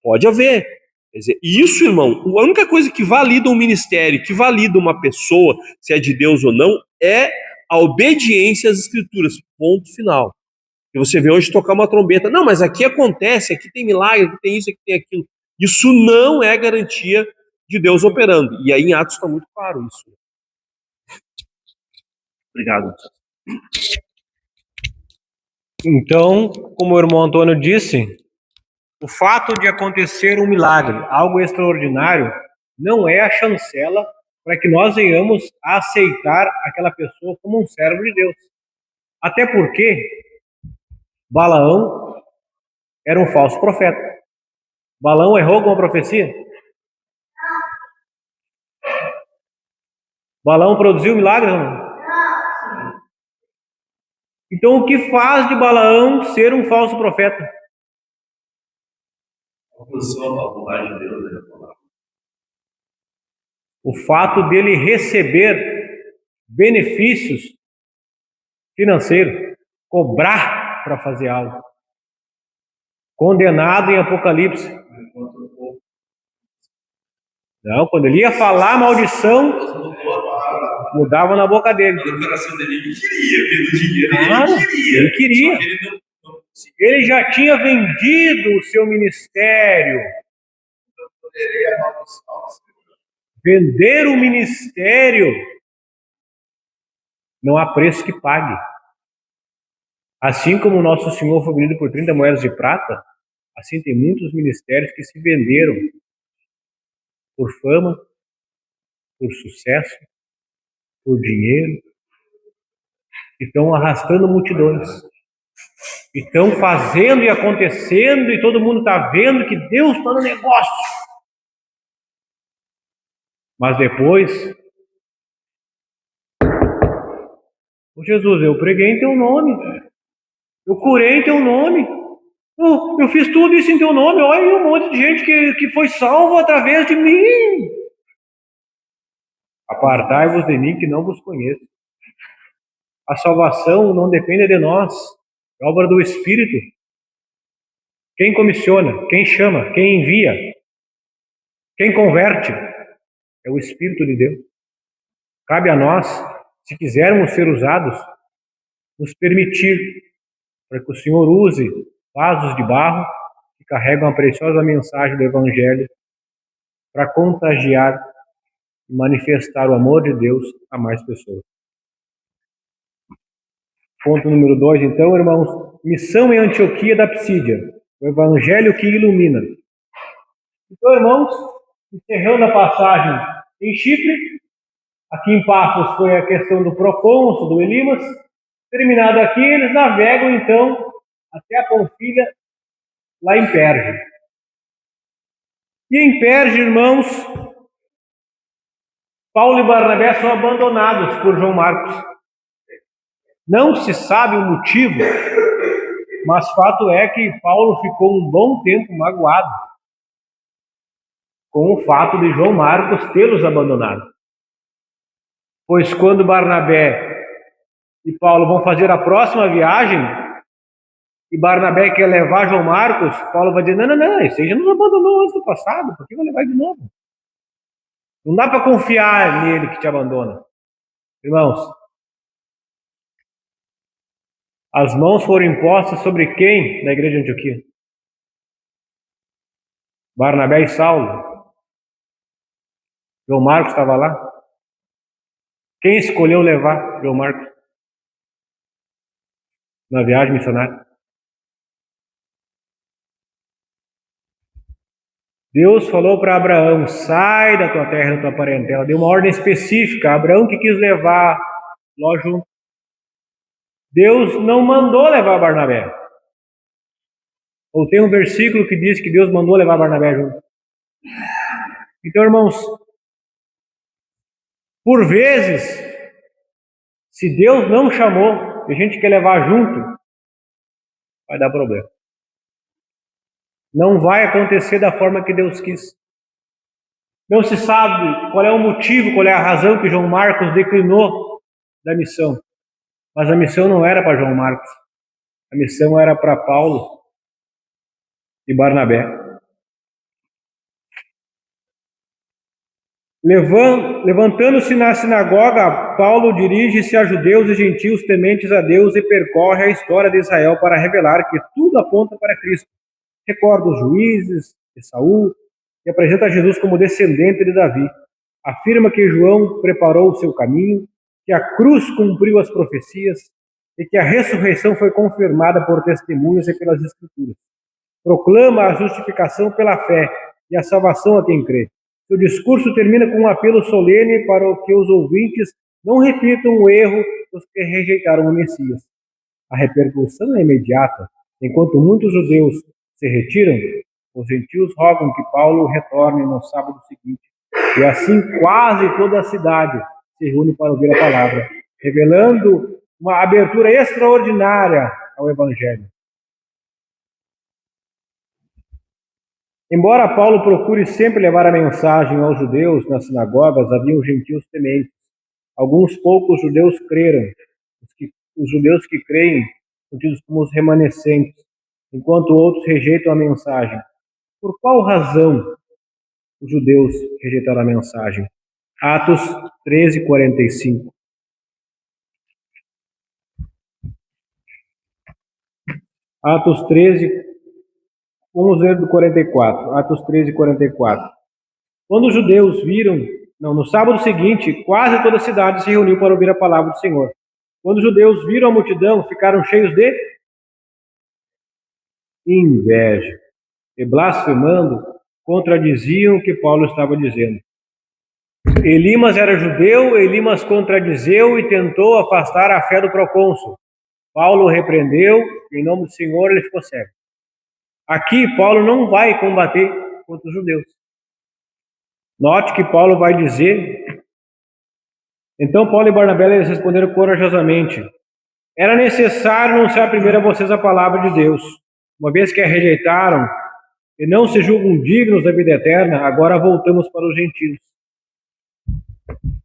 Pode haver. Quer dizer, isso, irmão, a única coisa que valida um ministério, que valida uma pessoa, se é de Deus ou não, é a obediência às Escrituras. Ponto final. E você vê hoje tocar uma trombeta. Não, mas aqui acontece, aqui tem milagre, aqui tem isso, aqui tem aquilo. Isso não é garantia de Deus operando. E aí em Atos está muito claro isso. Obrigado.
Então, como o irmão Antônio disse, o fato de acontecer um milagre, algo extraordinário, não é a chancela para que nós venhamos a aceitar aquela pessoa como um servo de Deus. Até porque Balaão era um falso profeta. Balaão errou com a profecia? Balaão produziu milagre ou não? Então, o que faz de Balaão ser um falso profeta? O fato dele receber benefícios financeiros, cobrar para fazer algo. Condenado em Apocalipse. Não, quando ele ia falar a maldição,
Deus mudou a palavra.
mudava na boca dele.
Mas o coração dele ele queria, pelo dinheiro
Claro, ele queria.
Só que ele não conseguia.
Ele já tinha vendido o seu ministério.
Poderei amaldiçoar o Senhor.
Vender o ministério, não há preço que pague. Assim como o nosso Senhor foi vendido por 30 moedas de prata, assim tem muitos ministérios que se venderam por fama, por sucesso, por dinheiro, e estão arrastando multidões. E estão fazendo e acontecendo, e todo mundo está vendo que Deus está no negócio. Mas depois, ô Jesus, eu preguei em teu nome, eu curei em teu nome, eu fiz tudo isso em teu nome, olha aí um monte de gente que foi salvo através de mim. Apartai-vos de mim que não vos conheço. A salvação não depende de nós, é obra do Espírito. Quem comissiona, quem chama, quem envia, quem converte, é o Espírito de Deus. Cabe a nós, se quisermos ser usados, nos permitir para que o Senhor use vasos de barro que carregam a preciosa mensagem do Evangelho para contagiar e manifestar o amor de Deus a mais pessoas. Ponto número 2, então, irmãos, missão em Antioquia da Psídia, o Evangelho que ilumina. Então, irmãos, encerrando a passagem em Chipre, aqui em Pafos foi a questão do procônsul, do Elimas. Terminado aqui, eles navegam, então, até a Panfilha, lá em Perge. E em Perge, irmãos, Paulo e Barnabé são abandonados por João Marcos. Não se sabe o motivo, mas fato é que Paulo ficou um bom tempo magoado com o fato de João Marcos tê-los abandonado. Pois quando Barnabé e Paulo vão fazer a próxima viagem, e Barnabé quer levar João Marcos, Paulo vai dizer, não, esse aí já nos abandonou antes do passado, por que vai levar de novo? Não dá para confiar nele que te abandona. Irmãos, as mãos foram impostas sobre quem na igreja de Antioquia? Barnabé e Saulo. João Marcos estava lá. Quem escolheu levar João Marcos na viagem missionária? Deus falou para Abraão, sai da tua terra, da tua parentela. Deu uma ordem específica. Abraão que quis levar Ló junto. Deus não mandou levar Barnabé. Ou tem um versículo que diz que Deus mandou levar Barnabé junto. Então, irmãos, por vezes, se Deus não chamou e a gente quer levar junto, vai dar problema. Não vai acontecer da forma que Deus quis. Não se sabe qual é o motivo, qual é a razão que João Marcos declinou da missão. Mas a missão não era para João Marcos. A missão era para Paulo e Barnabé. Levantando-se na sinagoga, Paulo dirige-se a judeus e gentios tementes a Deus e percorre a história de Israel para revelar que tudo aponta para Cristo. Recorda os juízes de Saul e apresenta Jesus como descendente de Davi. Afirma que João preparou o seu caminho, que a cruz cumpriu as profecias e que a ressurreição foi confirmada por testemunhas e pelas Escrituras. Proclama a justificação pela fé e a salvação a quem crê. Seu discurso termina com um apelo solene para que os ouvintes não repitam o erro dos que rejeitaram o Messias. A repercussão é imediata. Enquanto muitos judeus se retiram, os gentios rogam que Paulo retorne no sábado seguinte. E assim quase toda a cidade se reúne para ouvir a palavra, revelando uma abertura extraordinária ao Evangelho. Embora Paulo procure sempre levar a mensagem aos judeus nas sinagogas, haviam gentios tementes. Alguns poucos judeus creram. Os judeus que creem são tidos como os remanescentes, enquanto outros rejeitam a mensagem. Por qual razão? os judeus rejeitaram a mensagem. Atos 13, 45. Atos 13, vamos ler do 44. Atos 13, 44. Quando os judeus viram, no sábado seguinte, quase toda a cidade se reuniu para ouvir a palavra do Senhor. Quando os judeus viram a multidão, ficaram cheios de inveja e, blasfemando, contradiziam o que Paulo estava dizendo. Elimas era judeu, Elimas contradizeu e tentou afastar a fé do procônsul. Paulo repreendeu, em nome do Senhor ele ficou cego. Aqui, Paulo não vai combater contra os judeus. Note que Paulo vai dizer... Então, Paulo e Barnabé eles responderam corajosamente: era necessário anunciar primeiro a vocês a palavra de Deus. Uma vez que a rejeitaram e não se julgam dignos da vida eterna, agora voltamos para os gentios.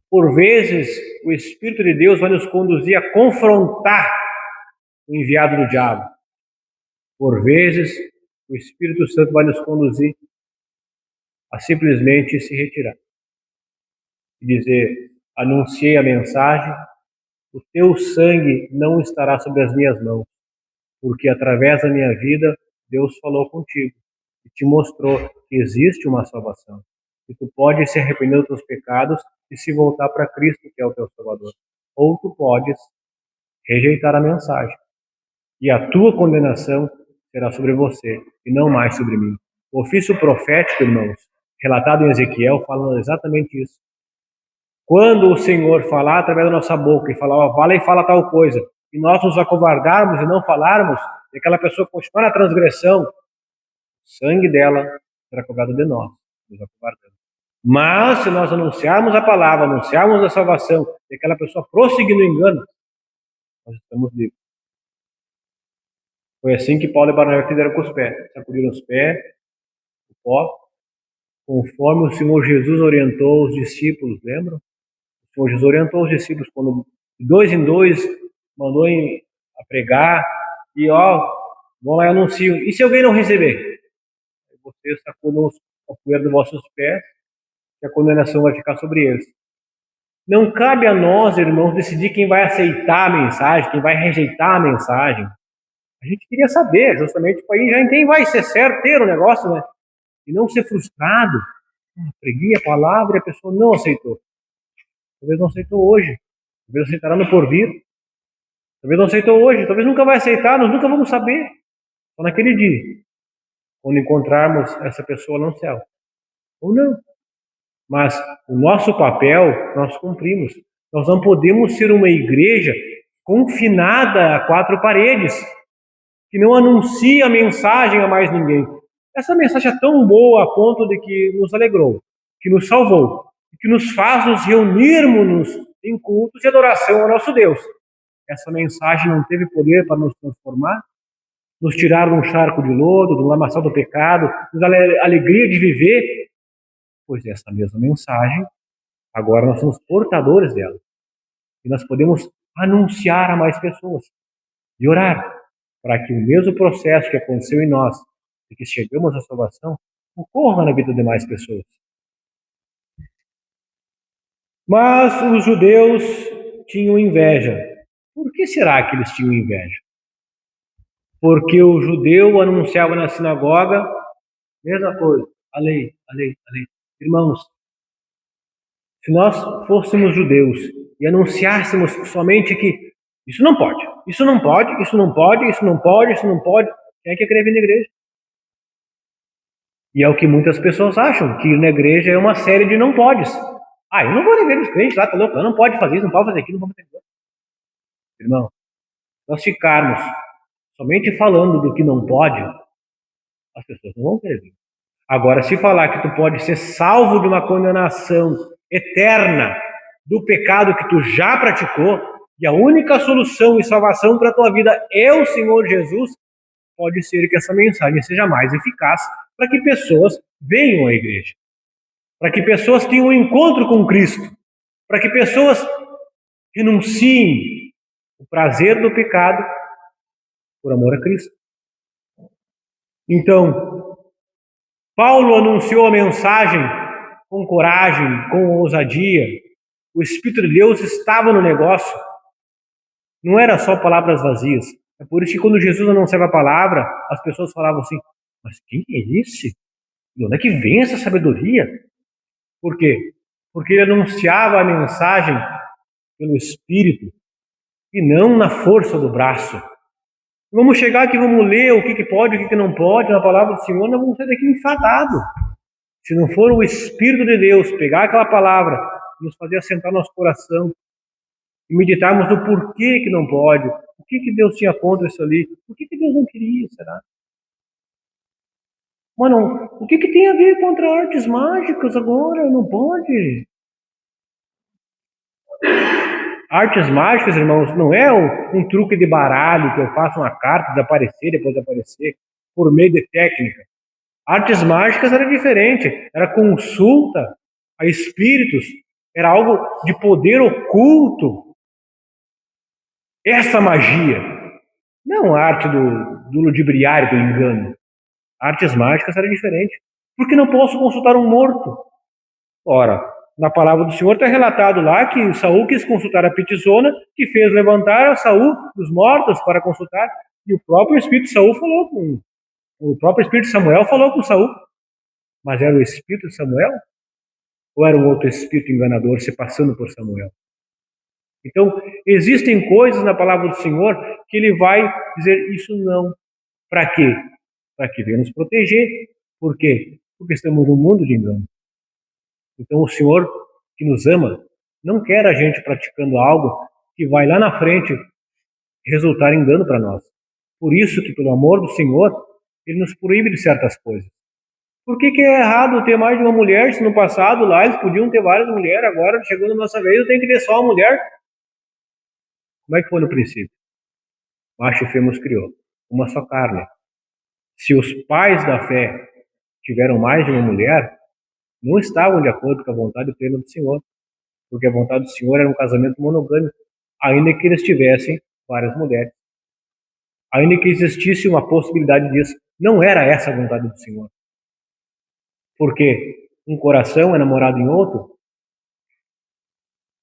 Por vezes, o Espírito de Deus vai nos conduzir a confrontar o enviado do diabo. Por vezes, o Espírito Santo vai nos conduzir a simplesmente se retirar e dizer: anunciei a mensagem, o teu sangue não estará sobre as minhas mãos, porque através da minha vida Deus falou contigo e te mostrou que existe uma salvação, que tu podes se arrepender dos teus pecados e se voltar para Cristo, que é o teu Salvador, ou tu podes rejeitar a mensagem e a tua condenação será sobre você e não mais sobre mim. O ofício profético, irmãos, relatado em Ezequiel, fala exatamente isso. Quando o Senhor falar através da nossa boca e falar, ó, vai lá e fala tal coisa, e nós nos acovardarmos e não falarmos, e aquela pessoa continuar na transgressão, o sangue dela será cobrado de nós, nos acovardando. Mas se nós anunciarmos a palavra, anunciarmos a salvação, e aquela pessoa prosseguir no engano, nós estamos livres. Foi assim que Paulo e Barnabé fizeram com os pés. Sacudiram os pés, o pó, conforme o Senhor Jesus orientou os discípulos, lembram? O Senhor Jesus orientou os discípulos quando de 2 em 2 mandou a pregar e vão lá e anunciam. E se alguém não receber? Vocês sacudam a poeira dos vossos pés e a condenação vai ficar sobre eles. Não cabe a nós, irmãos, decidir quem vai aceitar a mensagem, quem vai rejeitar a mensagem. A gente queria saber, justamente, para aí já quem vai ser certeiro o negócio, né? E não ser frustrado. Preguei a palavra e a pessoa não aceitou. Talvez não aceitou hoje. Talvez aceitará no porvir. Talvez não aceitou hoje. Talvez nunca vai aceitar. Nós nunca vamos saber. Só naquele dia. Quando encontrarmos essa pessoa no céu. Ou não. Mas o nosso papel nós cumprimos. Nós não podemos ser uma igreja confinada a 4 paredes, que não anuncia a mensagem a mais ninguém. Essa mensagem é tão boa a ponto de que nos alegrou, que nos salvou, que nos faz nos reunirmos em cultos de adoração ao nosso Deus. Essa mensagem não teve poder para nos transformar, nos tirar de um charco de lodo, do lamaçal do pecado, nos dar a alegria de viver. Pois essa mesma mensagem, agora nós somos portadores dela. E nós podemos anunciar a mais pessoas e orar para que o mesmo processo que aconteceu em nós, e que chegamos à salvação, ocorra na vida de mais pessoas. Mas os judeus tinham inveja. Por que será que eles tinham inveja? Porque o judeu anunciava na sinagoga, mesma coisa, a lei, a lei, a lei. Irmãos, se nós fôssemos judeus e anunciássemos somente que isso não pode, isso não pode, isso não pode, isso não pode, isso não pode, quem é que quer vir na igreja? E é o que muitas pessoas acham, que ir na igreja é uma série de não podes. Eu não vou na igreja dos crentes lá, tá louco? Não pode fazer isso, não pode fazer aquilo, não pode fazer aquilo. Irmão, se nós ficarmos somente falando do que não pode, as pessoas não vão querer vir. Agora, se falar que tu pode ser salvo de uma condenação eterna do pecado que tu já praticou, e a única solução e salvação para a tua vida é o Senhor Jesus, pode ser que essa mensagem seja mais eficaz para que pessoas venham à igreja, para que pessoas tenham um encontro com Cristo, para que pessoas renunciem o prazer do pecado por amor a Cristo. Então, Paulo anunciou a mensagem com coragem, com ousadia. O Espírito de Deus estava no negócio. Não era só palavras vazias. É por isso que quando Jesus anunciava a palavra, as pessoas falavam assim, mas quem é esse? De onde é que vem essa sabedoria? Por quê? Porque ele anunciava a mensagem pelo Espírito e não na força do braço. Vamos chegar aqui, vamos ler o que pode, o que não pode na palavra do Senhor, nós vamos sair daqui enfadados. Se não for o Espírito de Deus pegar aquela palavra e nos fazer assentar no nosso coração e meditarmos no porquê que não pode, o que Deus tinha contra isso ali, o que Deus não queria, será? Mano, o que tem a ver contra artes mágicas agora? Não pode. Artes mágicas, irmãos, não é um truque de baralho que eu faço uma carta desaparecer, depois aparecer, por meio de técnica. Artes mágicas era diferente, era consulta a espíritos, era algo de poder oculto. Essa magia, não a arte do ludibriário, do engano. Artes mágicas era diferente. Por que não posso consultar um morto? Ora, na palavra do Senhor está relatado lá que Saul quis consultar a Pitizona, que fez levantar a Saul dos mortos para consultar, e o próprio Espírito Samuel falou com Saul. Mas era o Espírito de Samuel? Ou era um outro espírito enganador se passando por Samuel? Então, existem coisas na palavra do Senhor que ele vai dizer isso não. Para quê? Para que venha nos proteger. Por quê? Porque estamos num mundo de engano. Então, o Senhor que nos ama não quer a gente praticando algo que vai lá na frente resultar em dano para nós. Por isso que, pelo amor do Senhor, ele nos proíbe de certas coisas. Por que é errado ter mais de uma mulher, se no passado lá eles podiam ter várias mulheres, agora chegou na nossa vez, eu tenho que ter só uma mulher? Como é que foi no princípio? Macho e fêmea os criou, uma só carne. Se os pais da fé tiveram mais de uma mulher, não estavam de acordo com a vontade plena do Senhor, porque a vontade do Senhor era um casamento monogâmico, ainda que eles tivessem várias mulheres. Ainda que existisse uma possibilidade disso, não era essa a vontade do Senhor. Porque um coração é namorado em outro,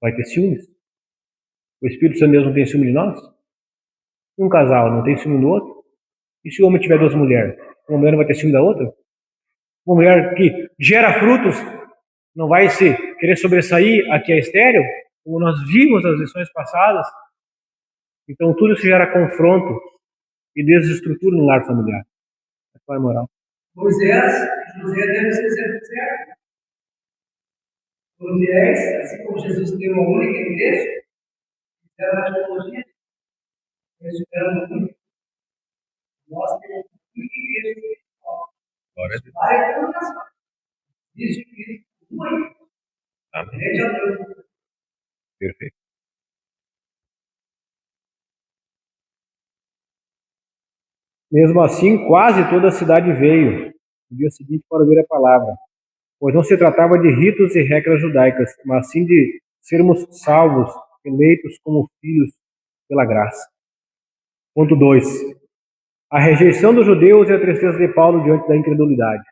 vai ter ciúmes. O Espírito Santo de Deus não tem ciúme de nós? Um casal não tem ciúme do outro? E se o homem tiver duas mulheres? Uma mulher não vai ter ciúme da outra? Uma mulher que gera frutos não vai se querer sobressair a que é estéril? Como nós vimos nas lições passadas. Então tudo isso gera confronto e desestrutura no lar familiar. Qual é a moral?
José deve ser sempre certo. Moisés, assim como Jesus tem uma única igreja, fizeram a teologia, eles fizeram muito. Nós temos uma única igreja espiritual. Várias congregações. Existe Cristo, uma igreja. Amém. A Deus.
Perfeito. Mesmo assim, quase toda a cidade veio no dia seguinte para ouvir a palavra, pois não se tratava de ritos e regras judaicas, mas sim de sermos salvos, eleitos como filhos pela graça. Ponto 2. A rejeição dos judeus e a tristeza de Paulo diante da incredulidade.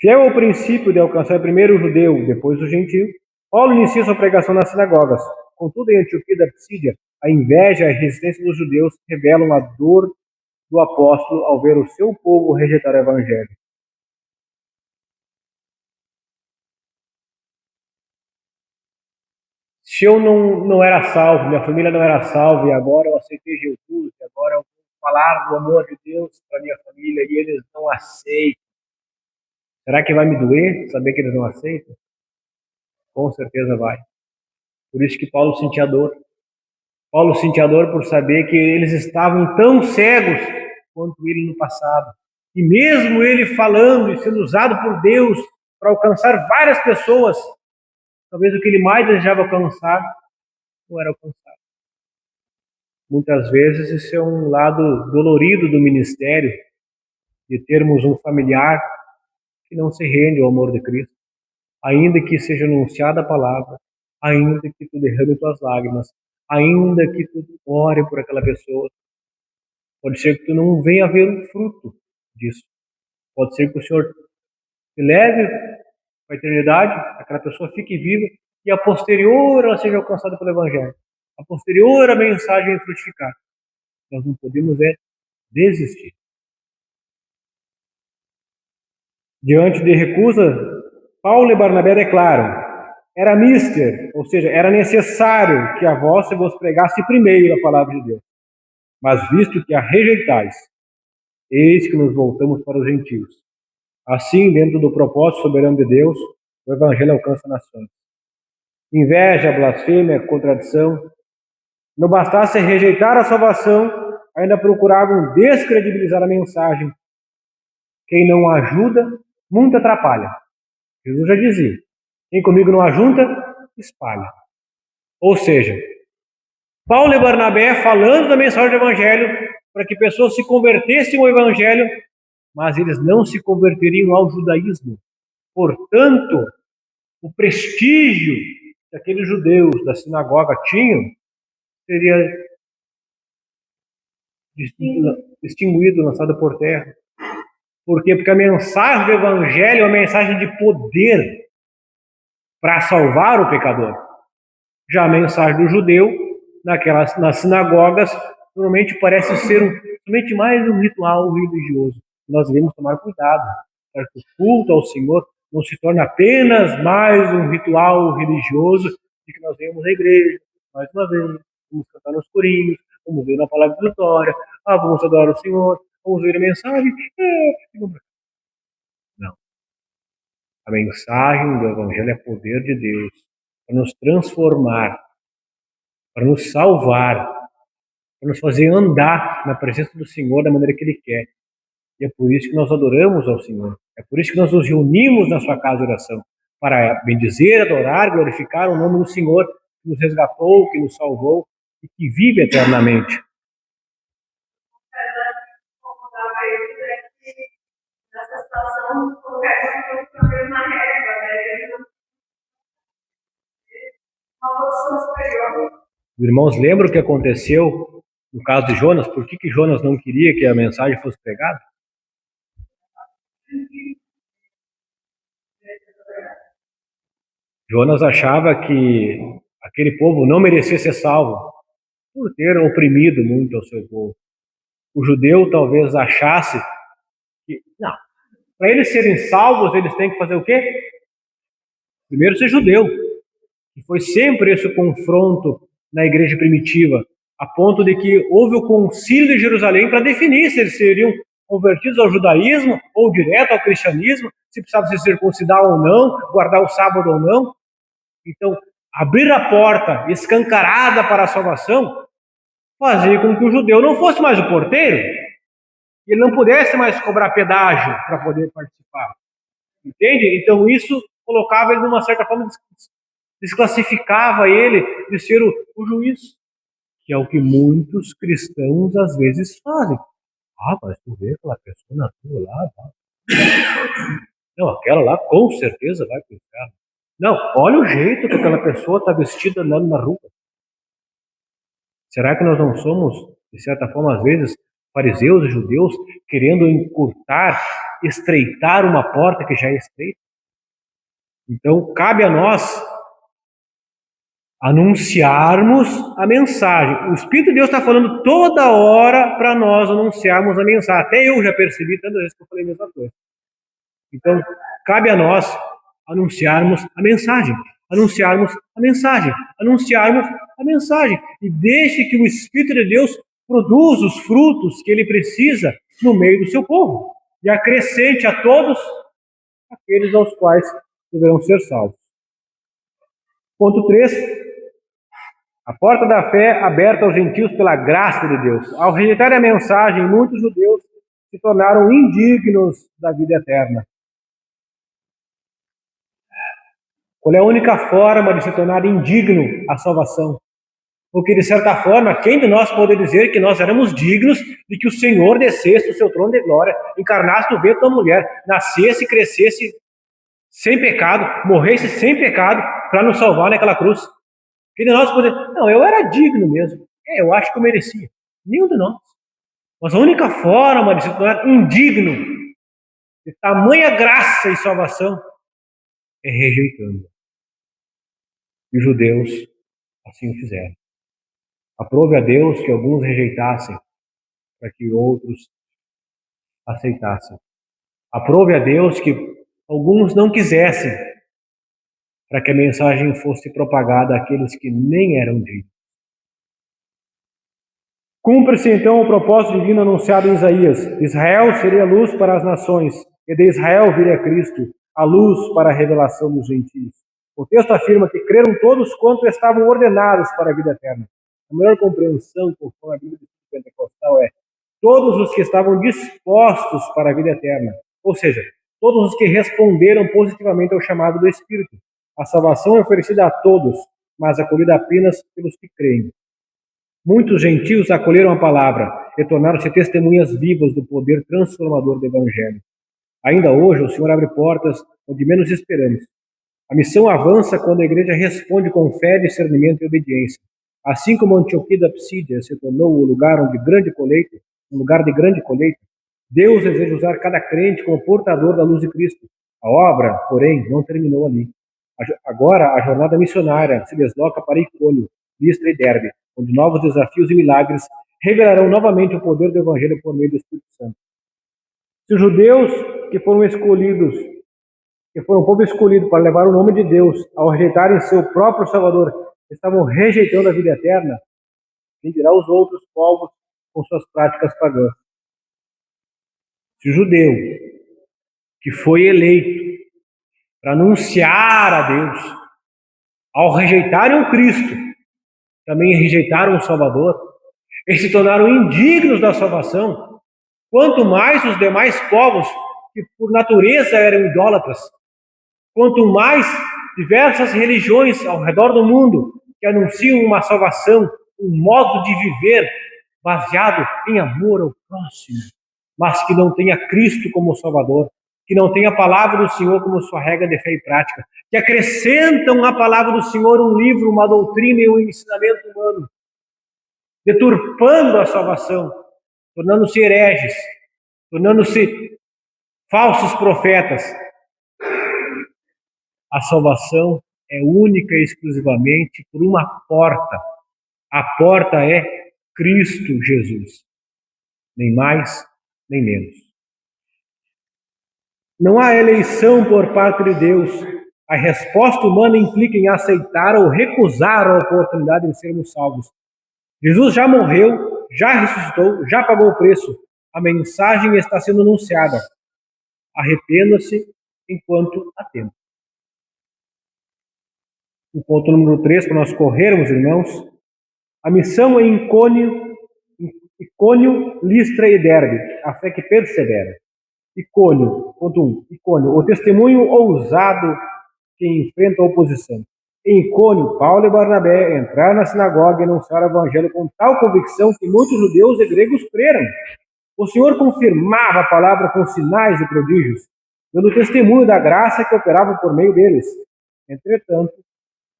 Fiel ao princípio de alcançar primeiro o judeu, depois o gentio, Paulo inicia sua pregação nas sinagogas. Contudo, em Antioquia da Psídia, a inveja e a resistência dos judeus revelam a dor do apóstolo ao ver o seu povo rejeitar o evangelho. Se eu não era salvo, minha família não era salva, e agora eu aceitei Jesus, e agora eu vou falar do amor de Deus para minha família, e eles não aceitam, será que vai me doer saber que eles não aceitam? Com certeza vai. Por isso que Paulo sentia dor. Paulo sentia dor por saber que eles estavam tão cegos quanto ele no passado. E mesmo ele falando e sendo usado por Deus para alcançar várias pessoas, talvez o que ele mais desejava alcançar não era alcançado. Muitas vezes isso é um lado dolorido do ministério, de termos um familiar que não se rende ao amor de Cristo, ainda que seja anunciada a palavra, ainda que tu derrame tuas lágrimas, ainda que tu ore por aquela pessoa. Pode ser que tu não venha ver o fruto disso. Pode ser que o Senhor te leve para a eternidade, aquela pessoa fique viva e a posterior ela seja alcançada pelo Evangelho. A posterior a mensagem frutificar. Nós não podemos desistir. Diante de recusa, Paulo e Barnabé declaram: era mister, ou seja, era necessário que a vós se vos pregasse primeiro a palavra de Deus. Mas visto que a rejeitais, eis que nos voltamos para os gentios. Assim, dentro do propósito soberano de Deus, o Evangelho alcança nações. Inveja, blasfêmia, contradição. Não bastasse rejeitar a salvação, ainda procuravam descredibilizar a mensagem. Quem não ajuda, muito atrapalha. Jesus já dizia: quem comigo não ajunta, espalha. Ou seja, Paulo e Barnabé falando da mensagem do Evangelho para que pessoas se convertessem ao Evangelho, mas eles não se converteriam ao judaísmo. Portanto, o prestígio que aqueles judeus da sinagoga tinham seria extinguido, lançado por terra. Por quê? Porque a mensagem do Evangelho é uma mensagem de poder para salvar o pecador. Já a mensagem do judeu, nas sinagogas, normalmente parece ser somente mais um ritual religioso. Nós devemos tomar cuidado, para que o culto ao Senhor não se torne apenas mais um ritual religioso de que nós vemos na igreja, mais uma vez, vamos cantar nos corinhos, vamos ver uma palavra de vitória, vamos adorar o Senhor, vamos ver a mensagem. Não. A mensagem do Evangelho é poder de Deus para nos transformar, para nos salvar, para nos fazer andar na presença do Senhor da maneira que Ele quer. E é por isso que nós adoramos ao Senhor. É por isso que nós nos reunimos na sua casa de oração, para bendizer, adorar, glorificar o nome do Senhor que nos resgatou, que nos salvou e que vive eternamente.
Nessa situação, qualquer problema na régua, né? Uma posição superior.
Os irmãos lembram o que aconteceu no caso de Jonas? Por que Jonas não queria que a mensagem fosse pregada? Jonas achava que aquele povo não merecia ser salvo por ter oprimido muito ao seu povo. O judeu talvez achasse que, não, para eles serem salvos, eles têm que fazer o quê? Primeiro ser judeu. E foi sempre esse o confronto na igreja primitiva, a ponto de que houve o concílio de Jerusalém para definir se eles seriam convertidos ao judaísmo ou direto ao cristianismo, se precisavam se circuncidar ou não, guardar o sábado ou não. Então, abrir a porta escancarada para a salvação fazia com que o judeu não fosse mais o porteiro, e ele não pudesse mais cobrar pedágio para poder participar. Entende? Então, isso colocava ele, de uma certa forma, desclassificava ele de ser o juiz, que é o que muitos cristãos às vezes fazem. Mas tu vê aquela pessoa na rua lá, não, aquela lá com certeza vai para o inferno. Não, olha o jeito que aquela pessoa está vestida andando na rua. Será que nós não somos, de certa forma, às vezes, fariseus e judeus, querendo encurtar, estreitar uma porta que já é estreita? Então, cabe a nós anunciarmos a mensagem. O Espírito de Deus está falando toda hora para nós anunciarmos a mensagem. Até eu já percebi tantas vezes que eu falei a mesma coisa. Então, cabe a nós anunciarmos a mensagem, anunciarmos a mensagem, anunciarmos a mensagem. E deixe que o Espírito de Deus produza os frutos que ele precisa no meio do seu povo. E acrescente a todos aqueles aos quais deverão ser salvos. Ponto 3. A porta da fé aberta aos gentios pela graça de Deus. Ao rejeitar a mensagem, muitos judeus se tornaram indignos da vida eterna. Qual é a única forma de se tornar indigno à salvação? Porque, de certa forma, quem de nós pode dizer que nós éramos dignos de que o Senhor descesse do seu trono de glória, encarnasse do ventre da mulher, nascesse e crescesse sem pecado, morresse sem pecado, para nos salvar naquela cruz? Quem de nós pode dizer, não, eu era digno mesmo. Eu acho que eu merecia. Nenhum de nós. Mas a única forma de se tornar indigno de tamanha graça e salvação é rejeitando. E os judeus assim o fizeram. Aprove a Deus que alguns rejeitassem, para que outros aceitassem. Aprove a Deus que alguns não quisessem, para que a mensagem fosse propagada àqueles que nem eram dignos. Cumpre-se então o propósito divino anunciado em Isaías: Israel seria luz para as nações, e de Israel viria Cristo, a luz para a revelação dos gentios. O texto afirma que creram todos quanto estavam ordenados para a vida eterna. A melhor compreensão, conforme a Bíblia pentecostal, é todos os que estavam dispostos para a vida eterna, ou seja, todos os que responderam positivamente ao chamado do Espírito. A salvação é oferecida a todos, mas acolhida apenas pelos que creem. Muitos gentios acolheram a palavra e tornaram-se testemunhas vivas do poder transformador do Evangelho. Ainda hoje, o Senhor abre portas onde menos esperamos. A missão avança quando a igreja responde com fé, discernimento e obediência. Assim como Antioquia da Psídia se tornou o lugar um lugar de grande colheita, Deus deseja usar cada crente como portador da luz de Cristo. A obra, porém, não terminou ali. Agora, a jornada missionária se desloca para Icônio, Listra e Derbe, onde novos desafios e milagres revelarão novamente o poder do Evangelho por meio do Espírito Santo. Se os judeus que foram o povo escolhido para levar o nome de Deus, ao rejeitarem seu próprio Salvador, estavam rejeitando a vida eterna, quem dirá os outros povos com suas práticas pagãs? Se o judeu que foi eleito para anunciar a Deus, ao rejeitarem o Cristo, também rejeitaram o Salvador, e se tornaram indignos da salvação, quanto mais os demais povos que por natureza eram idólatras, quanto mais diversas religiões ao redor do mundo que anunciam uma salvação, um modo de viver baseado em amor ao próximo, mas que não tenha Cristo como Salvador, que não tenha a palavra do Senhor como sua regra de fé e prática, que acrescentam à palavra do Senhor um livro, uma doutrina e um ensinamento humano, deturpando a salvação, tornando-se hereges, tornando-se falsos profetas. A salvação é única e exclusivamente por uma porta. A porta é Cristo Jesus. Nem mais, nem menos. Não há eleição por parte de Deus. A resposta humana implica em aceitar ou recusar a oportunidade de sermos salvos. Jesus já morreu, já ressuscitou, já pagou o preço. A mensagem está sendo anunciada. Arrependa-se enquanto há tempo. O ponto número 3, para nós corrermos, irmãos, a missão é Icônio, Listra e Derbe, a fé que persevera. Icônio, ponto 1, Icônio, o testemunho ousado que enfrenta a oposição. Em Icônio, Paulo e Barnabé entraram na sinagoga e anunciaram o evangelho com tal convicção que muitos judeus e gregos creram. O Senhor confirmava a palavra com sinais e prodígios, dando testemunho da graça que operava por meio deles. Entretanto,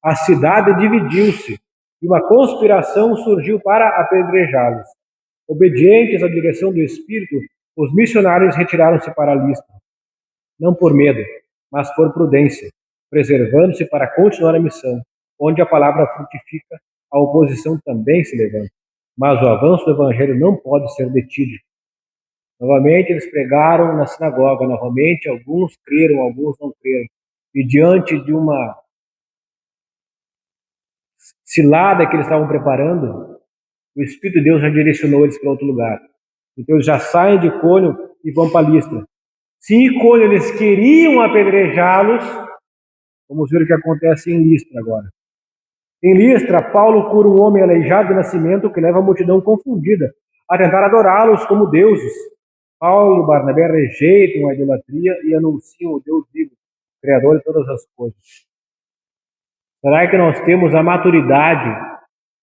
a cidade dividiu-se e uma conspiração surgiu para apedrejá-los. Obedientes à direção do Espírito, os missionários retiraram-se para Listra, não por medo, mas por prudência, preservando-se para continuar a missão. Onde a palavra frutifica, a oposição também se levanta, mas o avanço do evangelho não pode ser detido. Novamente eles pregaram na sinagoga, novamente alguns creram, alguns não creram, e diante de uma cilada que eles estavam preparando, o Espírito de Deus já direcionou eles para outro lugar. Então eles já saem de Icônio e vão para Listra. Se em Icônio eles queriam apedrejá-los, vamos ver o que acontece em Listra agora. Em Listra, Paulo cura um homem aleijado de nascimento que leva a multidão confundida a tentar adorá-los como deuses. Paulo e Barnabé rejeitam a idolatria e anunciam o Deus vivo, Criador de todas as coisas. Será que nós temos a maturidade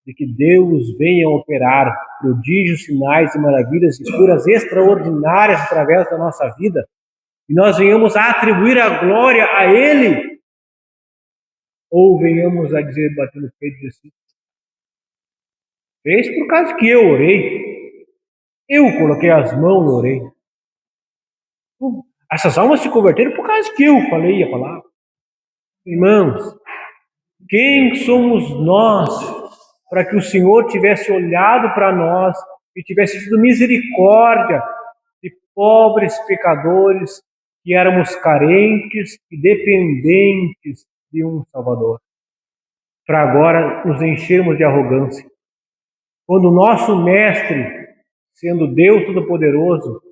de que Deus venha operar prodígios, sinais e maravilhas e curas extraordinárias através da nossa vida e nós venhamos a atribuir a glória a Ele? Ou venhamos a dizer, batendo no peito, assim, fez por causa que eu orei. Eu coloquei as mãos e orei. Essas almas se converteram por causa que eu falei a palavra. Irmãos, quem somos nós para que o Senhor tivesse olhado para nós e tivesse tido misericórdia de pobres pecadores que éramos carentes e dependentes de um Salvador, para agora nos enchermos de arrogância? Quando o nosso Mestre, sendo Deus Todo-Poderoso,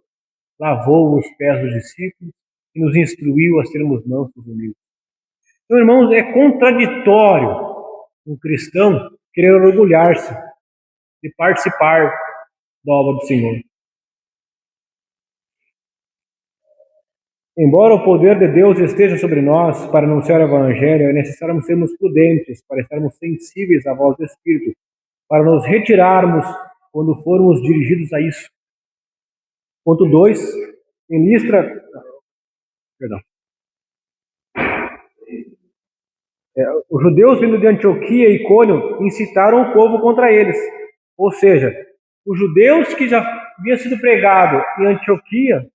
lavou os pés dos discípulos e nos instruiu a sermos mansos e humildes. Então, irmãos, é contraditório um cristão querer orgulhar-se de participar da obra do Senhor. Embora o poder de Deus esteja sobre nós para anunciar o Evangelho, é necessário sermos prudentes para estarmos sensíveis à voz do Espírito, para nos retirarmos quando formos dirigidos a isso. Ponto 2. Em Listra... Perdão. Os judeus vindo de Antioquia e Icônio incitaram o povo contra eles. Ou seja, os judeus que já havia sido pregado em Antioquia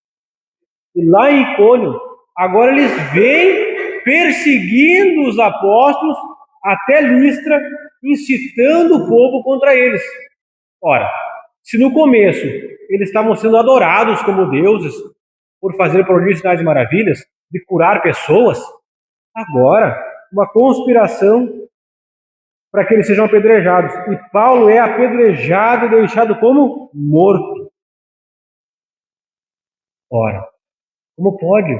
e lá em Icônio, agora eles vêm perseguindo os apóstolos até Listra, incitando o povo contra eles. Ora, se no começo eles estavam sendo adorados como deuses por fazer prodígios, sinais e maravilhas, de curar pessoas, agora uma conspiração para que eles sejam apedrejados. E Paulo é apedrejado e deixado como morto. Ora, como pode?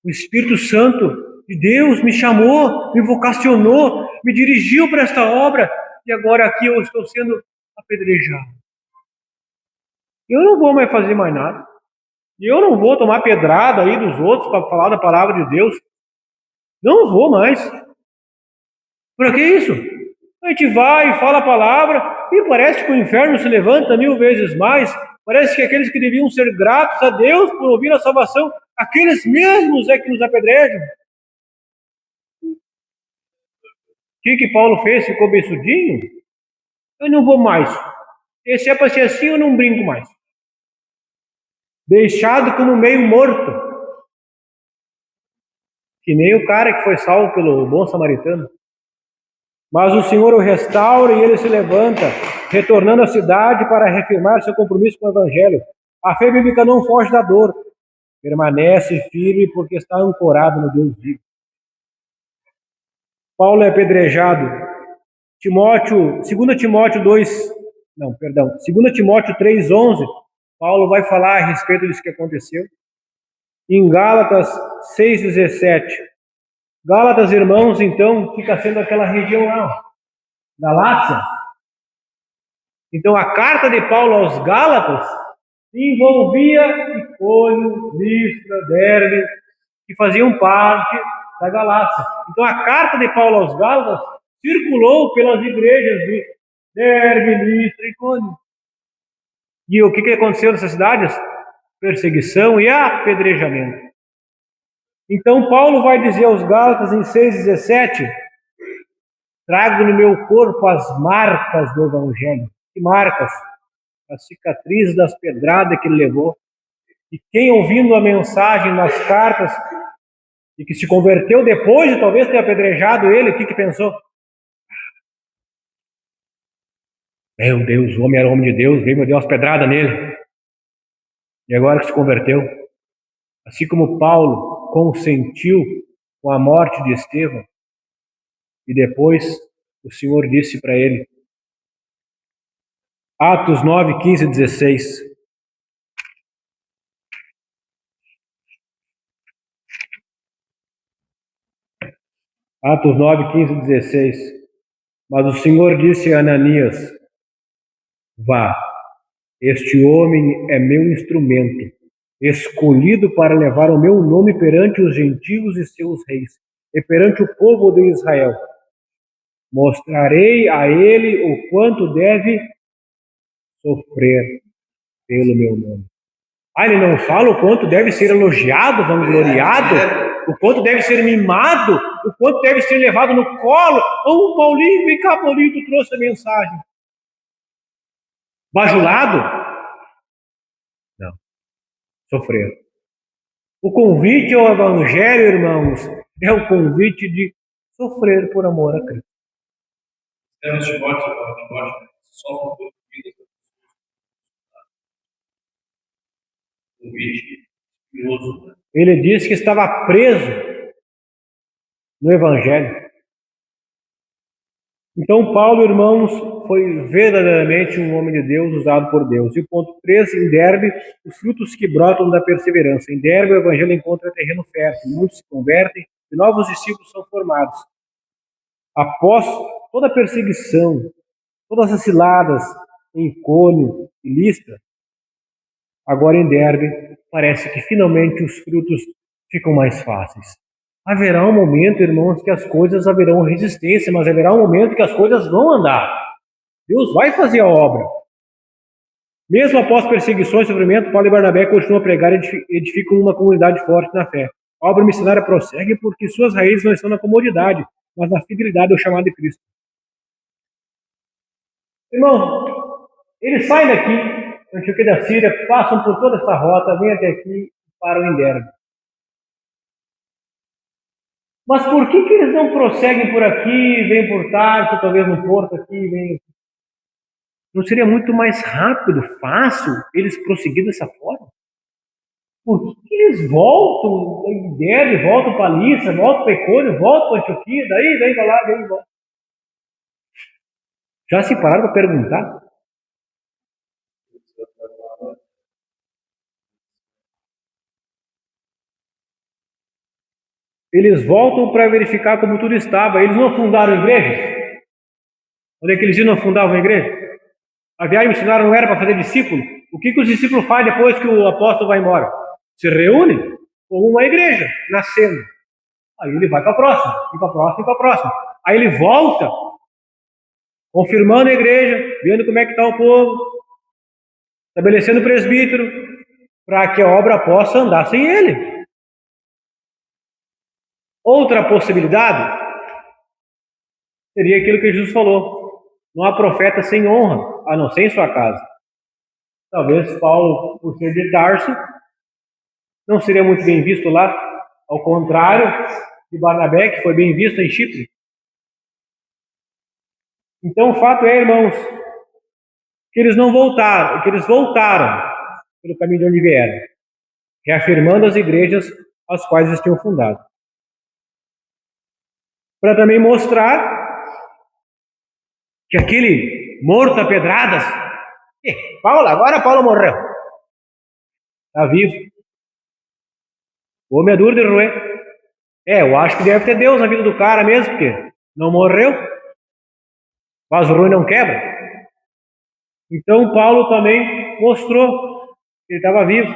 O Espírito Santo de Deus me chamou, me vocacionou, me dirigiu para esta obra e agora aqui eu estou sendo apedrejado. Eu não vou mais fazer mais nada. E eu não vou tomar pedrada aí dos outros para falar da palavra de Deus. Não vou mais. Para que isso? A gente vai e fala a palavra e parece que o inferno se levanta 1000 vezes mais. Parece que aqueles que deviam ser gratos a Deus por ouvir a salvação, aqueles mesmos é que nos apedrejam. O que Paulo fez? Ficou beiçudinho? Eu não vou mais. Se é para ser assim, eu não brinco mais. Deixado como meio morto. Que nem o cara que foi salvo pelo bom samaritano. Mas o Senhor o restaura e ele se levanta, retornando à cidade para reafirmar seu compromisso com o Evangelho. A fé bíblica não foge da dor, permanece firme porque está ancorado no Deus vivo. Paulo é apedrejado. 2 Timóteo 3:11, Paulo vai falar a respeito disso que aconteceu. Em Gálatas 6:17. Gálatas, irmãos, então, fica sendo aquela região lá, Galácia. Então, a carta de Paulo aos Gálatas envolvia Icônio, Listra, Derbe, que faziam parte da Galácia. Então, a carta de Paulo aos Gálatas circulou pelas igrejas de Derbe, Listra e Icônio. E o que aconteceu nessas cidades? Perseguição e apedrejamento. Então, Paulo vai dizer aos Gálatas em 6:17, trago no meu corpo as marcas do Evangelho. Que marcas? As cicatrizes das pedradas que ele levou. E quem ouvindo a mensagem das cartas e que se converteu depois de talvez ter apedrejado ele, o que pensou? Meu Deus, o homem era homem de Deus, veio, me deu umas pedradas nele. E agora que se converteu. Assim como Paulo consentiu com a morte de Estevão, e depois o Senhor disse para ele, Atos 9:15-16. Atos 9:15-16. Mas o Senhor disse a Ananias, vá, este homem é meu instrumento, escolhido para levar o meu nome perante os gentios e seus reis, e perante o povo de Israel. Mostrarei a ele o quanto deve sofrer pelo meu nome. Ele não fala o quanto deve ser elogiado, vangloriado, o quanto deve ser mimado, o quanto deve ser levado no colo. Paulinho, vem cá, Paulinho, tu trouxe a mensagem. Bajulado? Não. Sofrer. O convite ao Evangelho, irmãos, é o convite de sofrer por amor a Cristo.
Temos Timóteo, sofre por vida. Convite espinhoso, né?
Ele disse que estava preso no Evangelho. Então, Paulo, irmãos, foi verdadeiramente um homem de Deus, usado por Deus. E o ponto 3, em Derbe, os frutos que brotam da perseverança. Em Derbe, o Evangelho encontra terreno fértil, muitos se convertem e novos discípulos são formados. Após toda a perseguição, todas as ciladas em Icônio e Listra, agora em Derbe, parece que finalmente os frutos ficam mais fáceis. Haverá um momento, irmãos, que as coisas haverão resistência, mas haverá um momento que as coisas vão andar. Deus vai fazer a obra. Mesmo após perseguições e sofrimento, Paulo e Barnabé continuam a pregar e edificam uma comunidade forte na fé. A obra missionária prossegue porque suas raízes não estão na comodidade, mas na fidelidade ao chamado de Cristo. Irmãos, eles saem daqui, Antioquia da Síria, passam por toda essa rota, vêm até aqui e param em Derbe. Mas por que eles não prosseguem por aqui, vêm por Tarso, talvez no porto aqui, vêm... Não seria muito mais rápido, fácil, eles prosseguirem dessa forma? Por que eles voltam em Derbe, voltam para Listra, voltam para Icônio, voltam para Antioquia, daí vem para lá, vem volta? Já se pararam para perguntar? Eles voltam para verificar como tudo estava. Eles não fundaram igrejas? Onde é que eles não fundavam a igreja? A viagem missionária não era para fazer discípulo? O que os discípulos fazem depois que o apóstolo vai embora? Se reúnem como uma igreja, nascendo. Aí ele vai para a próxima, e para a próxima, e para a próxima. Aí ele volta, confirmando a igreja, vendo como é que está o povo, estabelecendo o presbítero, para que a obra possa andar sem ele. Outra possibilidade seria aquilo que Jesus falou: não há profeta sem honra, a não ser em sua casa. Talvez Paulo, por ser de Tarso, não seria muito bem visto lá, ao contrário de Barnabé, que foi bem visto em Chipre. Então o fato é, irmãos, que eles não voltaram, que eles voltaram pelo caminho de onde vieram, reafirmando as igrejas as quais eles tinham fundado. Para também mostrar que aquele morto a pedradas, agora Paulo morreu, está vivo. O homem é duro de roer. Eu acho que deve ter Deus na vida do cara mesmo, porque não morreu, vaso ruim não quebra. Então Paulo também mostrou que ele estava vivo,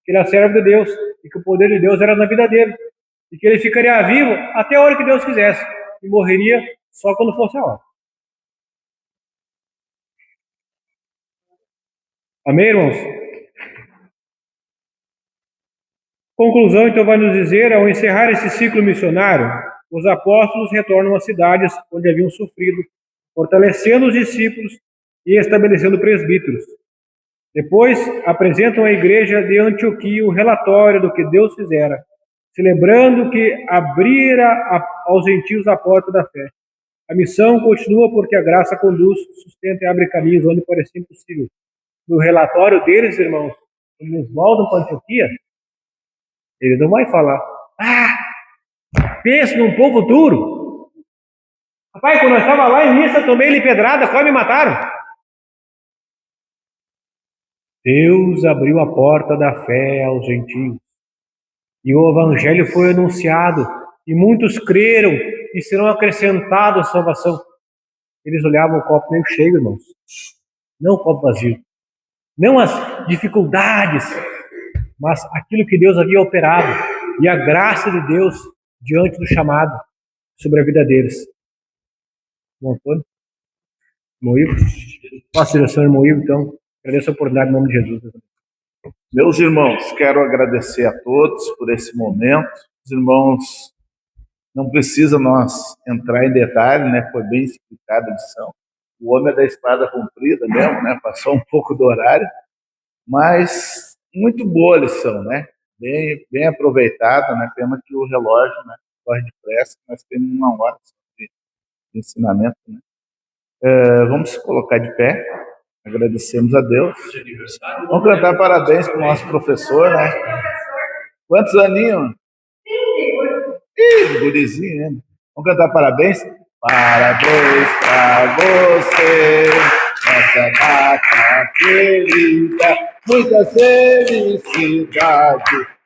que ele era servo de Deus, e que o poder de Deus era na vida dele, e que ele ficaria vivo até a hora que Deus quisesse, e morreria só quando fosse a hora. Amém, irmãos? Conclusão, então, vai nos dizer, ao encerrar esse ciclo missionário, os apóstolos retornam às cidades onde haviam sofrido, fortalecendo os discípulos e estabelecendo presbíteros. Depois, apresentam à igreja de Antioquia o relatório do que Deus fizera, celebrando que abrira aos gentios a porta da fé. A missão continua porque a graça conduz, sustenta e abre caminhos onde parecia impossível. No relatório deles, irmãos, quando eles voltam para Antioquia, ele não vai falar: pensa num povo duro. Rapaz, quando eu estava lá em Listra, tomei-lhe pedrada, quase me mataram. Deus abriu a porta da fé aos gentios. E o evangelho foi anunciado, e muitos creram e serão acrescentados à salvação. Eles olhavam o copo meio cheio, irmãos, não o copo vazio. Não as dificuldades, mas aquilo que Deus havia operado, e a graça de Deus diante do chamado sobre a vida deles. Bom, Antônio? Irmão Ivo? Faça a direção, irmão Ivo, então. Agradeço a oportunidade em nome de Jesus.
Meus irmãos, quero agradecer a todos por esse momento. Os irmãos, não precisa nós entrar em detalhe, né? Foi bem explicada a lição. O homem é da espada comprida mesmo, né? Passou um pouco do horário, mas muito boa a lição, né? Bem aproveitada, né? Pena que o relógio, né, corre depressa, nós temos 1 hora de ensinamento, né? Vamos se colocar de pé, agradecemos a Deus.
De aniversário.
Vamos cantar parabéns para o nosso professor, né? Quantos aninhos? Ih, gurizinho, né? Vamos cantar parabéns? Parabéns para você, nessa data querida, muita felicidade,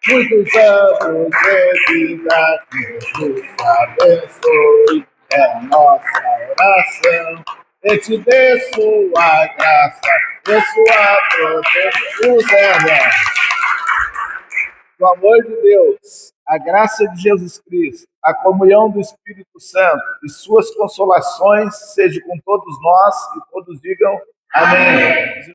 muitos anos de vida, que Jesus abençoe, é a nossa oração, e te dê sua graça, e sua proteção, o amor de Deus, a graça de Jesus Cristo, a comunhão do Espírito Santo e suas consolações seja com todos nós e todos digam amém.